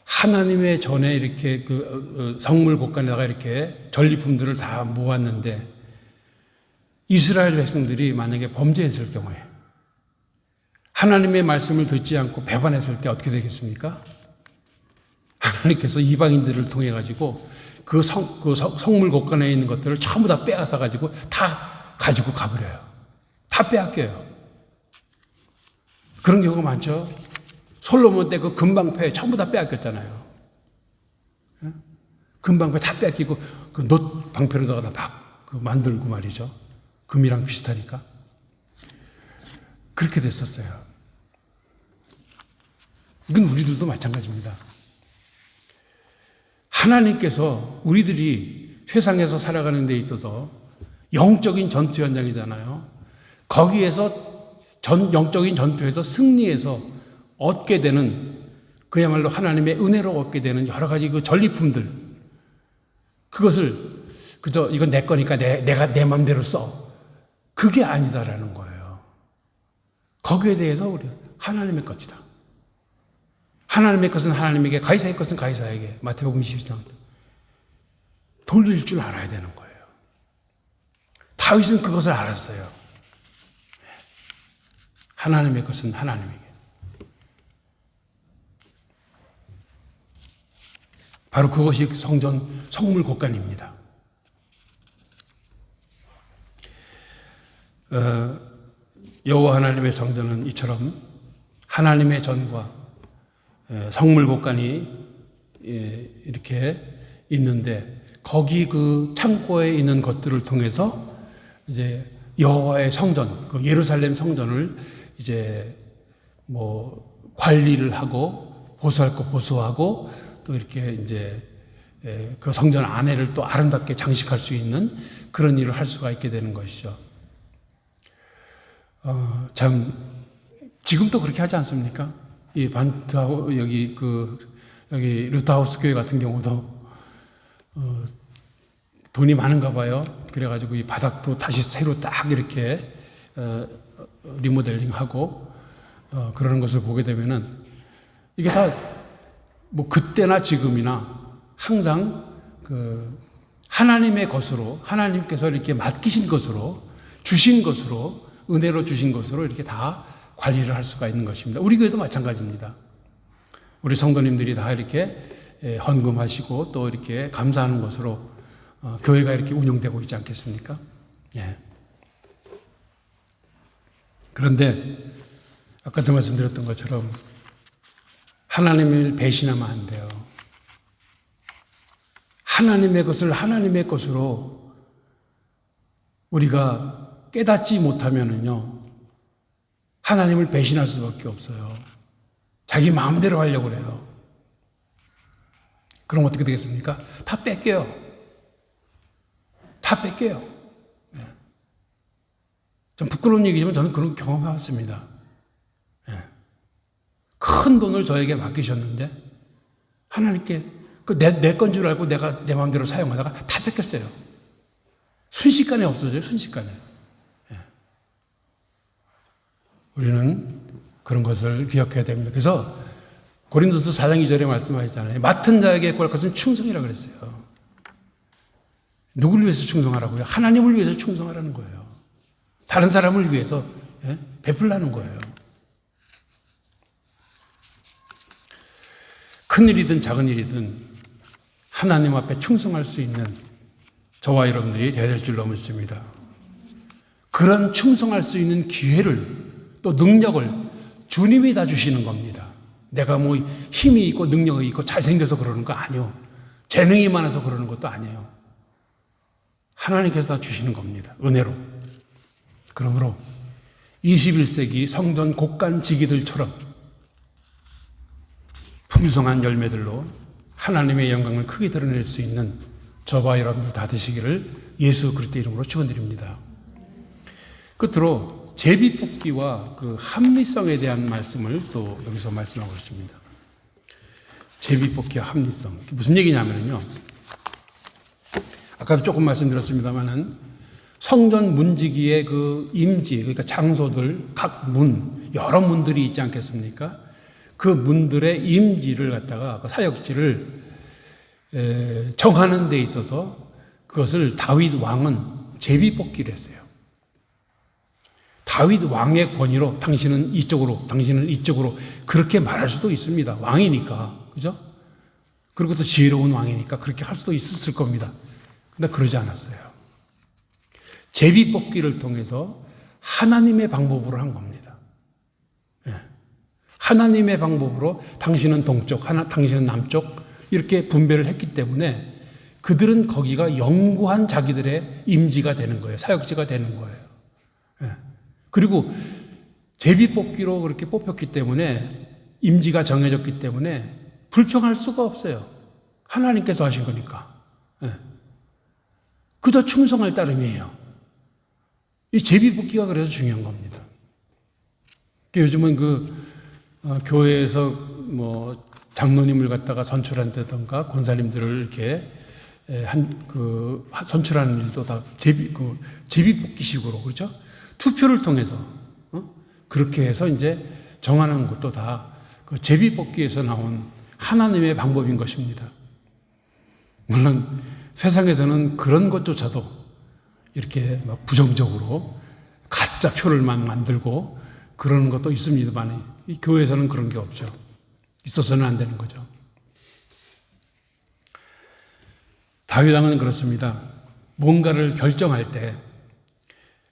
하나님의 전에 이렇게 그 성물 곳간에다가 이렇게 전리품들을 다 모았는데 이스라엘 백성들이 만약에 범죄했을 경우에 하나님의 말씀을 듣지 않고 배반했을 때 어떻게 되겠습니까? 하나님께서 이방인들을 통해 가지고 그 성물 곳간에 있는 것들을 전부 다 빼앗아 가지고 다 가지고 가버려요. 다 빼앗겨요. 그런 경우가 많죠. 솔로몬 때 그 금방패 전부 다 빼앗겼잖아요. 금방패 다 빼앗기고 그 놋 방패로다가 막 그 만들고 말이죠. 금이랑 비슷하니까. 그렇게 됐었어요. 이건 우리들도 마찬가지입니다. 하나님께서 우리들이 세상에서 살아가는 데 있어서 영적인 전투 현장이잖아요. 거기에서 영적인 전투에서 승리해서 얻게 되는 그야말로 하나님의 은혜로 얻게 되는 여러 가지 그 전리품들 그것을 그저 이건 내 거니까 내가 내 맘대로 써. 그게 아니다라는 거예요. 거기에 대해서 우리 하나님의 것이다. 하나님의 것은 하나님에게 가이사의 것은 가이사에게 마태복음 22장 돌릴 줄 알아야 되는 거예요. 다윗은 그것을 알았어요. 하나님의 것은 하나님에게. 바로 그것이 성물 곳간입니다. 여호와 하나님의 성전은 이처럼 하나님의 전과 성물 곳간이 이렇게 있는데 거기 그 창고에 있는 것들을 통해서 이제 여호와의 성전, 그 예루살렘 성전을 이제 뭐 관리를 하고 보수할 것 보수하고 또 이렇게 이제 그 성전 안에를 또 아름답게 장식할 수 있는 그런 일을 할 수가 있게 되는 것이죠. 참 지금도 그렇게 하지 않습니까? 이 반트하고 여기 루터하우스 교회 같은 경우도 돈이 많은가 봐요. 그래가지고 이 바닥도 다시 새로 딱 이렇게 리모델링하고 그러는 것을 보게 되면은 이게 다 뭐 그때나 지금이나 항상 그 하나님의 것으로 하나님께서 이렇게 맡기신 것으로 주신 것으로 은혜로 주신 것으로 이렇게 다 관리를 할 수가 있는 것입니다. 우리 교회도 마찬가지입니다. 우리 성도님들이 다 이렇게 헌금하시고 또 이렇게 감사하는 것으로 교회가 이렇게 운영되고 있지 않겠습니까? 예. 그런데 아까도 말씀드렸던 것처럼 하나님을 배신하면 안 돼요. 하나님의 것을 하나님의 것으로 우리가 깨닫지 못하면은요, 하나님을 배신할 수밖에 없어요. 자기 마음대로 하려고 그래요. 그럼 어떻게 되겠습니까? 다 뺏겨요. 다 뺏겨요. 네. 좀 부끄러운 얘기지만 저는 그런 경험해왔습니다. 네. 큰 돈을 저에게 맡기셨는데 하나님께 내 건 줄 알고 내가 내 마음대로 사용하다가 다 뺏겼어요. 순식간에 없어져요. 순식간에. 네. 우리는 그런 것을 기억해야 됩니다. 그래서 고린도서 4장 2절에 말씀하셨잖아요. 맡은 자에게 구할 것은 충성이라고 그랬어요. 누구를 위해서 충성하라고요? 하나님을 위해서 충성하라는 거예요. 다른 사람을 위해서 베풀라는 거예요. 큰 일이든 작은 일이든 하나님 앞에 충성할 수 있는 저와 여러분들이 되어야 될 줄로 믿습니다. 그런 충성할 수 있는 기회를 또 능력을 주님이 다 주시는 겁니다. 내가 뭐 힘이 있고 능력이 있고 잘생겨서 그러는 거 아니에요. 재능이 많아서 그러는 것도 아니에요. 하나님께서 다 주시는 겁니다. 은혜로. 그러므로 21세기 성전 곡간지기들처럼 풍성한 열매들로 하나님의 영광을 크게 드러낼 수 있는 저와 여러분들 다 되시기를 예수 그리스도 이름으로 축원드립니다. 끝으로 제비뽑기와 그 합리성에 대한 말씀을 또 여기서 말씀하고 있습니다. 제비뽑기와 합리성. 무슨 얘기냐면요. 아까도 조금 말씀드렸습니다만은 성전 문지기의 그 임지, 그러니까 장소들, 각 문, 여러 문들이 있지 않겠습니까? 그 문들의 임지를 갖다가 그 사역지를 정하는 데 있어서 그것을 다윗 왕은 제비뽑기를 했어요. 다윗 왕의 권위로 당신은 이쪽으로, 당신은 이쪽으로 그렇게 말할 수도 있습니다. 왕이니까. 그죠? 그리고 또 지혜로운 왕이니까 그렇게 할 수도 있었을 겁니다. 근데 그러지 않았어요. 제비뽑기를 통해서 하나님의 방법으로 한 겁니다. 예. 하나님의 방법으로 당신은 동쪽, 당신은 남쪽 이렇게 분배를 했기 때문에 그들은 거기가 영구한 자기들의 임지가 되는 거예요. 사역지가 되는 거예요. 예. 그리고 제비뽑기로 그렇게 뽑혔기 때문에 임지가 정해졌기 때문에 불평할 수가 없어요. 하나님께서 하신 거니까. 예. 그저 충성할 따름이에요. 이 제비뽑기가 그래서 중요한 겁니다. 요즘은 교회에서 뭐 장로님을 갖다가 선출한다든가 권사님들을 이렇게 선출하는 일도 다 제비뽑기식으로 그렇죠? 투표를 통해서 그렇게 해서 이제 정하는 것도 다 그 제비뽑기에서 나온 하나님의 방법인 것입니다. 물론 세상에서는 그런 것조차도 이렇게 막 부정적으로 가짜 표를만 만들고 그러는 것도 있습니다만 이 교회에서는 그런 게 없죠. 있어서는 안 되는 거죠. 다윗 왕은 그렇습니다. 뭔가를 결정할 때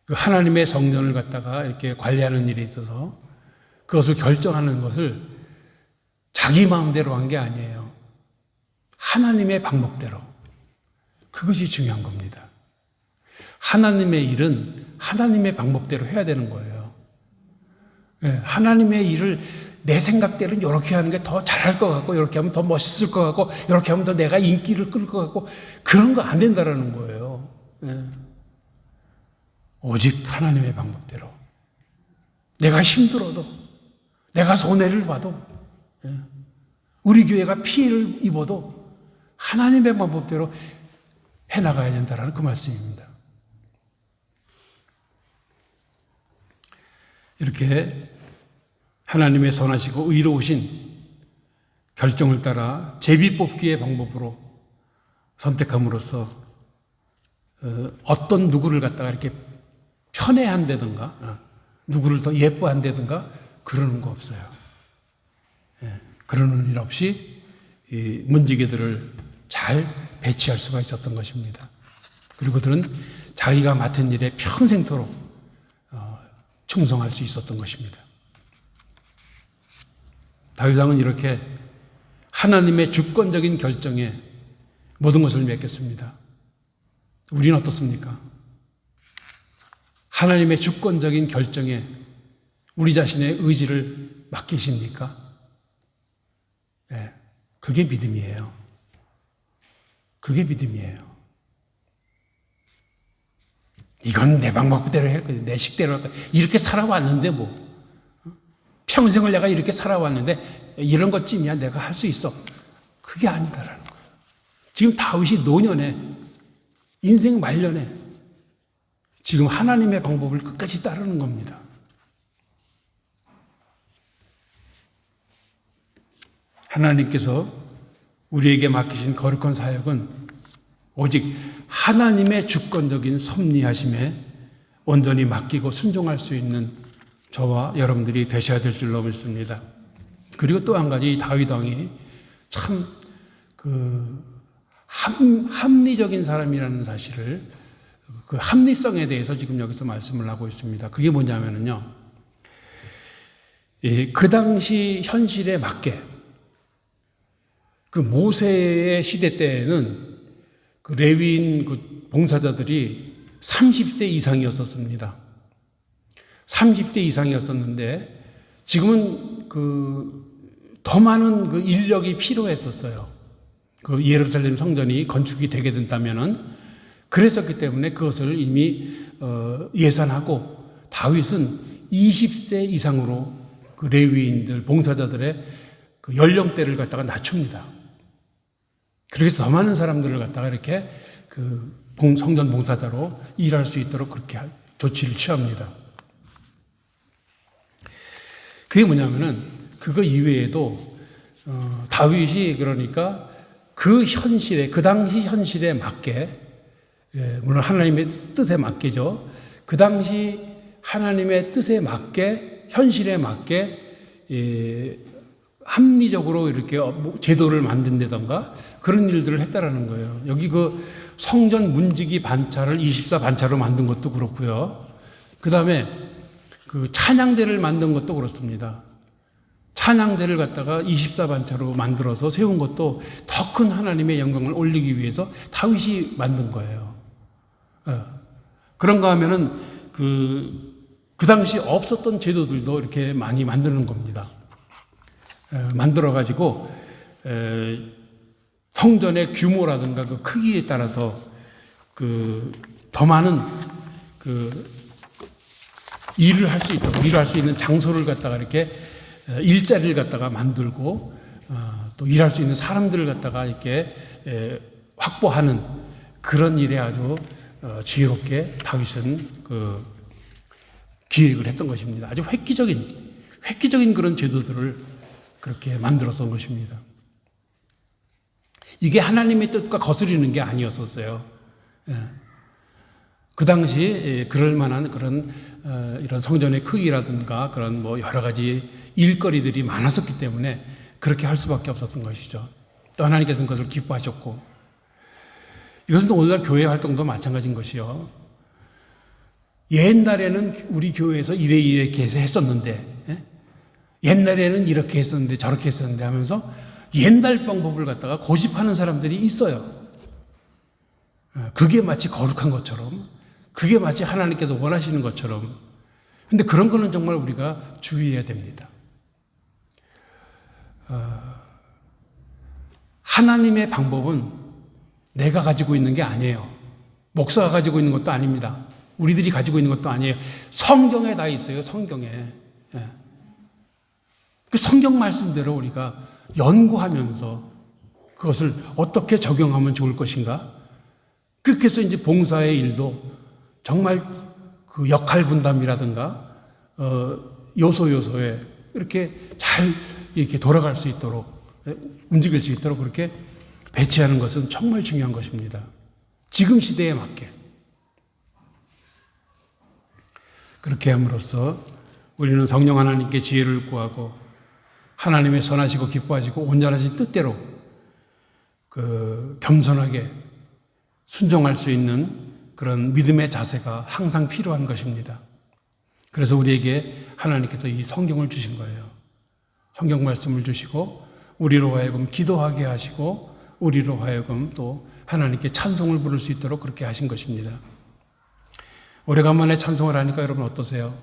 그 하나님의 성전을 갖다가 이렇게 관리하는 일에 있어서 그것을 결정하는 것을 자기 마음대로 한 게 아니에요. 하나님의 방법대로. 그것이 중요한 겁니다. 하나님의 일은 하나님의 방법대로 해야 되는 거예요. 하나님의 일을 내 생각대로는 이렇게 하는 게 더 잘할 것 같고 이렇게 하면 더 멋있을 것 같고 이렇게 하면 더 내가 인기를 끌 것 같고 그런 거 안 된다라는 거예요. 오직 하나님의 방법대로 내가 힘들어도 내가 손해를 봐도 우리 교회가 피해를 입어도 하나님의 방법대로 해나가야 된다는 그 말씀입니다. 이렇게 하나님의 선하시고 의로우신 결정을 따라 제비뽑기의 방법으로 선택함으로써 어떤 누구를 갖다가 이렇게 편애한다든가 누구를 더 예뻐한다든가 그러는 거 없어요. 그러는 일 없이 이 문지기들을 잘 배치할 수가 있었던 것입니다. 그리고 그들은 자기가 맡은 일에 평생토록 충성할 수 있었던 것입니다. 다윗 왕은 이렇게 하나님의 주권적인 결정에 모든 것을 맡겼습니다. 우리는 어떻습니까? 하나님의 주권적인 결정에 우리 자신의 의지를 맡기십니까? 네, 그게 믿음이에요. 그게 믿음이에요. 이건 내 방법대로 할 거야. 내 식대로 할 거야. 이렇게 살아왔는데 뭐. 평생을 내가 이렇게 살아왔는데 이런 것쯤이야 내가 할 수 있어. 그게 아니다라는 거예요. 지금 다윗이 노년에 인생 말년에 지금 하나님의 방법을 끝까지 따르는 겁니다. 하나님께서 우리에게 맡기신 거룩한 사역은 오직 하나님의 주권적인 섭리하심에 온전히 맡기고 순종할 수 있는 저와 여러분들이 되셔야 될 줄로 믿습니다. 그리고 또 한 가지 다윗 왕이 참 합리적인 사람이라는 사실을 그 합리성에 대해서 지금 여기서 말씀을 하고 있습니다. 그게 뭐냐면요, 그 당시 현실에 맞게 그 모세의 시대 때에는 그 레위인 그 봉사자들이 30세 이상이었었습니다. 30세 이상이었었는데 지금은 더 많은 그 인력이 필요했었어요. 그 예루살렘 성전이 건축이 되게 된다면은 그랬었기 때문에 그것을 이미 예산하고 다윗은 20세 이상으로 그 레위인들 봉사자들의 그 연령대를 갖다가 낮춥니다. 그래서 더 많은 사람들을 갖다가 이렇게 그 성전 봉사자로 일할 수 있도록 그렇게 조치를 취합니다. 그게 뭐냐면은 그거 이외에도 다윗이 그러니까 그 현실에 그 당시 현실에 맞게 물론 하나님의 뜻에 맞게죠. 그 당시 하나님의 뜻에 맞게 현실에 맞게 합리적으로 이렇게 제도를 만든다던가 그런 일들을 했다라는 거예요. 여기 그 성전 문지기 반차를 24반차로 만든 것도 그렇고요. 그 다음에 그 찬양대를 만든 것도 그렇습니다. 찬양대를 갖다가 24반차로 만들어서 세운 것도 더 큰 하나님의 영광을 올리기 위해서 다윗이 만든 거예요. 그런가 하면은 그 당시 없었던 제도들도 이렇게 많이 만드는 겁니다. 만들어가지고 성전의 규모라든가 그 크기에 따라서 더 많은 일을 할 수 있도록 일할 수 있는 장소를 갖다가 이렇게 일자리를 갖다가 만들고 또 일할 수 있는 사람들을 갖다가 이렇게 확보하는 그런 일에 아주 지혜롭게 다윗은 기획을 했던 것입니다. 아주 획기적인 그런 제도들을 그렇게 만들었던 것입니다. 이게 하나님의 뜻과 거스리는 게 아니었었어요. 그 당시 그럴 만한 그런 이런 성전의 크기라든가 그런 뭐 여러 가지 일거리들이 많았었기 때문에 그렇게 할 수밖에 없었던 것이죠. 또 하나님께서는 그것을 기뻐하셨고 이것은 오늘날 교회 활동도 마찬가지인 것이요. 옛날에는 우리 교회에서 이렇게 해서 했었는데 옛날에는 이렇게 했었는데 저렇게 했었는데 하면서 옛날 방법을 갖다가 고집하는 사람들이 있어요. 그게 마치 거룩한 것처럼 그게 마치 하나님께서 원하시는 것처럼. 근데 그런 거는 정말 우리가 주의해야 됩니다. 하나님의 방법은 내가 가지고 있는 게 아니에요. 목사가 가지고 있는 것도 아닙니다. 우리들이 가지고 있는 것도 아니에요. 성경에 다 있어요. 성경에. 그 성경 말씀대로 우리가 연구하면서 그것을 어떻게 적용하면 좋을 것인가? 그렇게 해서 이제 봉사의 일도 정말 그 역할 분담이라든가 요소에 이렇게 잘 이렇게 돌아갈 수 있도록 움직일 수 있도록 그렇게 배치하는 것은 정말 중요한 것입니다. 지금 시대에 맞게 그렇게 함으로써 우리는 성령 하나님께 지혜를 구하고 하나님의 선하시고 기뻐하시고 온전하신 뜻대로 겸손하게 순종할 수 있는 그런 믿음의 자세가 항상 필요한 것입니다. 그래서 우리에게 하나님께서 이 성경을 주신 거예요. 성경 말씀을 주시고 우리로 하여금 기도하게 하시고 우리로 하여금 또 하나님께 찬송을 부를 수 있도록 그렇게 하신 것입니다. 오래간만에 찬송을 하니까 여러분 어떠세요?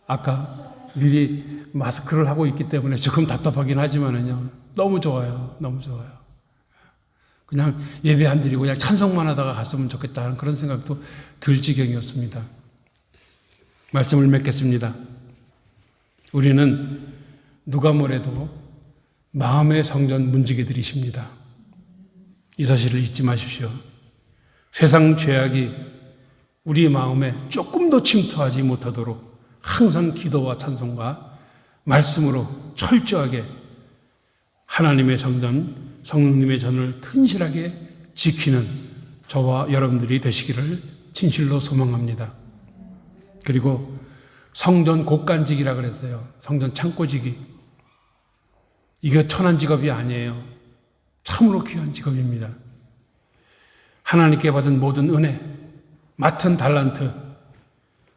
아까 미리 마스크를 하고 있기 때문에 조금 답답하긴 하지만은요, 너무 좋아요. 너무 좋아요. 그냥 예배 안 드리고 그냥 찬송만 하다가 갔으면 좋겠다는 그런 생각도 들 지경이었습니다. 말씀을 맺겠습니다. 우리는 누가 뭐래도 마음의 성전 문지기들이십니다. 이 사실을 잊지 마십시오. 세상 죄악이 우리 마음에 조금도 침투하지 못하도록 항상 기도와 찬송과 말씀으로 철저하게 하나님의 성전, 성령님의 전을 튼실하게 지키는 저와 여러분들이 되시기를 진실로 소망합니다. 그리고 성전 곡간지기라 그랬어요. 성전 창고지기. 이게 천한 직업이 아니에요. 참으로 귀한 직업입니다. 하나님께 받은 모든 은혜, 맡은 달란트,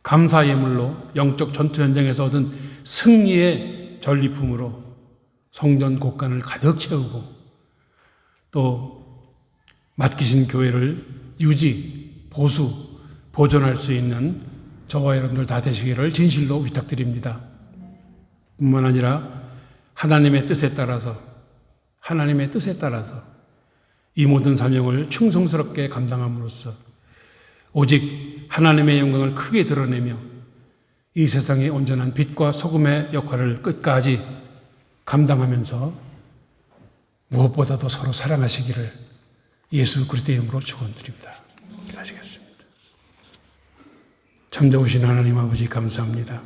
감사 예물로 영적 전투 현장에서 얻은 승리의 전리품으로 성전 곡간을 가득 채우고 또 맡기신 교회를 유지, 보수, 보존할 수 있는 저와 여러분들 다 되시기를 진실로 부탁드립니다. 뿐만 아니라 하나님의 뜻에 따라서 이 모든 사명을 충성스럽게 감당함으로써 오직 하나님의 영광을 크게 드러내며 이 세상의 온전한 빛과 소금의 역할을 끝까지 감당하면서 무엇보다도 서로 사랑하시기를 예수 그리스도의 이름으로 축원드립니다. 기도하시겠습니다. 참 좋으신 하나님 아버지 감사합니다.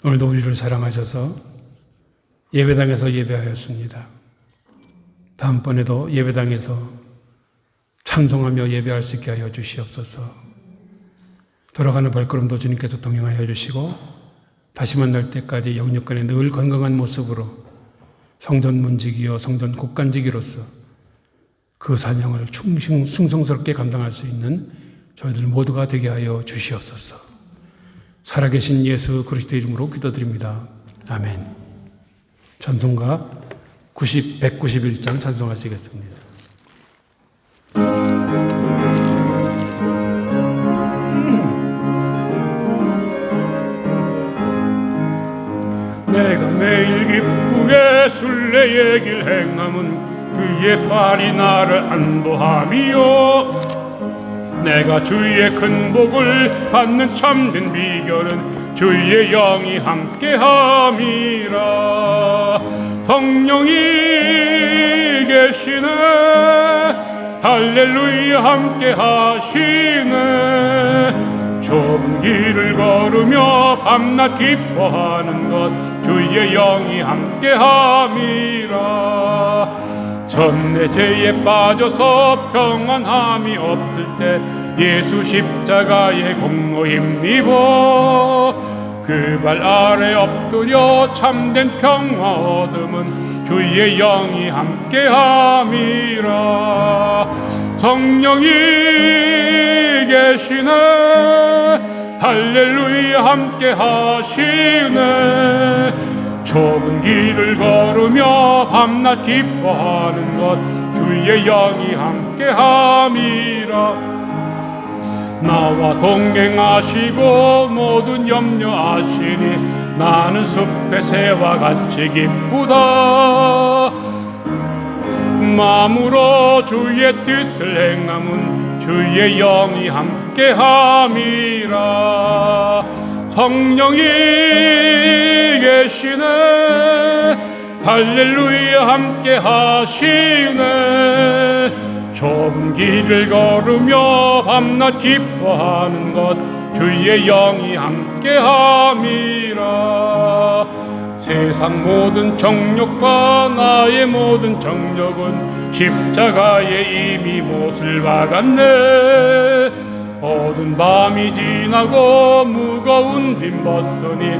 오늘도 우리를 사랑하셔서 예배당에서 예배하였습니다. 다음번에도 예배당에서 찬송하며 예배할 수 있게 하여 주시옵소서. 돌아가는 발걸음도 주님께서 동행하여 주시고 다시 만날 때까지 영육간에 늘 건강한 모습으로 성전 문지기여 성전 곡간지기로서 그 사명을 충성스럽게 감당할 수 있는 저희들 모두가 되게 하여 주시옵소서. 살아계신 예수 그리스도 이름으로 기도드립니다. 아멘. 찬송가 191장 찬송하시겠습니다. 내가 매일 기쁘게 순례의 길 행함은 주의 팔이 나를 안보함이요 내가 주의 큰 복을 받는 참된 비결은 주의 영이 함께함이라. 성령이 계시네 할렐루야 함께하시네. 좁은 길을 걸으며 밤낮 기뻐하는 것 주의 영이 함께함이라. 전내 죄에 빠져서 평안함이 없을 때 예수 십자가의 공로 힘입어 그 발 아래 엎드려 참된 평화 얻음은 주의 영이 함께함이라. 성령이 계시네 할렐루야 함께하시네. 좁은 길을 걸으며 밤낮 기뻐하는 것 주의 영이 함께함이라. 나와 동행하시고 모든 염려하시니 나는 숲의 새와 같이 기쁘다. 마음으로 주의 뜻을 행함은 주의 영이 함께함이라. 성령이 계시네 할렐루야 함께하시네. 좁은 길을 걸으며 밤낮 기뻐하는 것 주의 영이 함께함이라. 세상 모든 정욕과 나의 모든 정욕은 십자가에 이미 못을 박았네. 어두운 밤이 지나고 무거운 빈 벗으니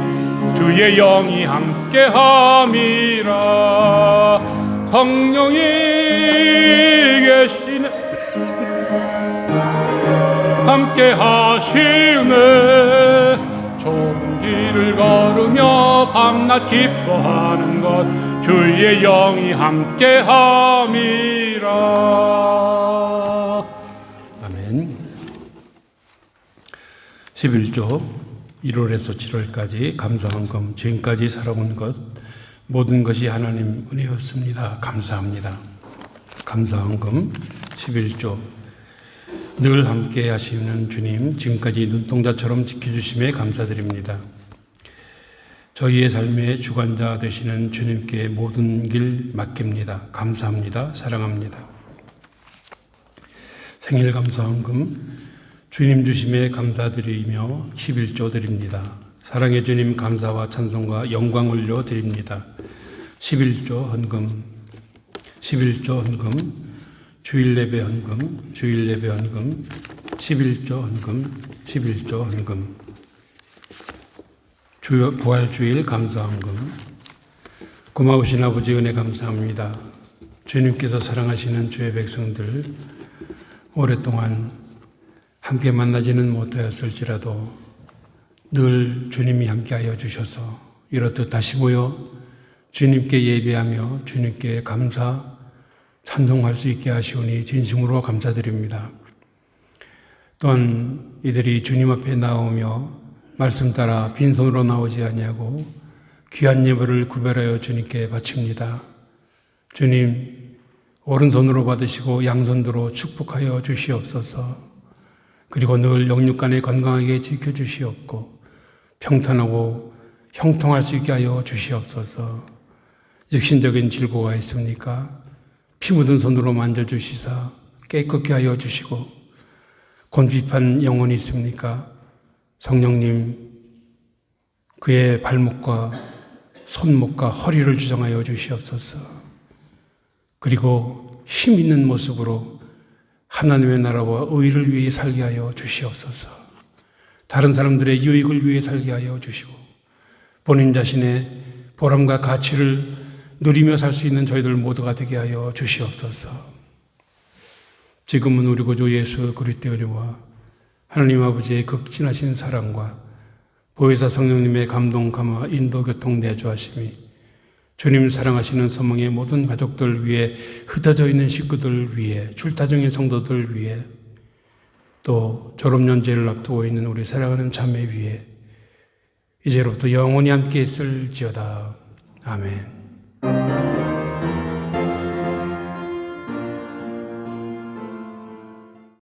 주의 영이 함께함이라. 성령이 계시네 함께하시네. 좁은 길을 걸으며 밤낮 기뻐하는 것 주의 영이 함께함이라. 아멘. 11조 1월에서 7월까지 감사헌금, 지금까지 살아온 것 모든 것이 하나님 은혜였습니다. 감사합니다. 감사헌금 11조. 늘 함께 하시는 주님, 지금까지 눈동자처럼 지켜주심에 감사드립니다. 저희의 삶의 주관자 되시는 주님께 모든 길 맡깁니다. 감사합니다. 사랑합니다. 생일 감사헌금 주님 주심에 감사드리며 11조 드립니다. 사랑의 주님 감사와 찬송과 영광 올려 드립니다. 11조 헌금, 11조 헌금, 주일 예배 헌금, 주일 예배 헌금, 11조 헌금, 11조 헌금, 부활주일 감사헌금. 고마우신 아버지 은혜 감사합니다. 주님께서 사랑하시는 주의 백성들 오랫동안 함께 만나지는 못하였을지라도 늘 주님이 함께하여 주셔서 이렇듯 다시 모여 주님께 예배하며 주님께 감사, 찬송할 수 있게 하시오니 진심으로 감사드립니다. 또한 이들이 주님 앞에 나오며 말씀 따라 빈손으로 나오지 아니하고 귀한 예물을 구별하여 주님께 바칩니다. 주님, 오른손으로 받으시고 양손으로 축복하여 주시옵소서. 그리고 늘 영육간에 건강하게 지켜주시옵고 평탄하고 형통할 수 있게 하여 주시옵소서. 육신적인 질고가 있습니까? 피 묻은 손으로 만져주시사 깨끗게 하여 주시고 곤핍한 영혼이 있습니까? 성령님, 그의 발목과 손목과 허리를 주정하여 주시옵소서. 그리고 힘 있는 모습으로 하나님의 나라와 의를 위해 살게 하여 주시옵소서. 다른 사람들의 유익을 위해 살게 하여 주시고 본인 자신의 보람과 가치를 누리며 살 수 있는 저희들 모두가 되게 하여 주시옵소서. 지금은 우리 구주 예수 그리스도의 은혜와 하나님 아버지의 극진하신 사랑과 보혜사 성령님의 감동, 감화, 인도, 교통, 내주하심이 주님 사랑하시는 서멍의 모든 가족들 위해, 흩어져 있는 식구들 위해, 출타 중인 성도들 위해, 또 졸업연재를 앞두고 있는 우리 사랑하는 자매 위해 이제로부터 영원히 함께 있을지어다. 아멘.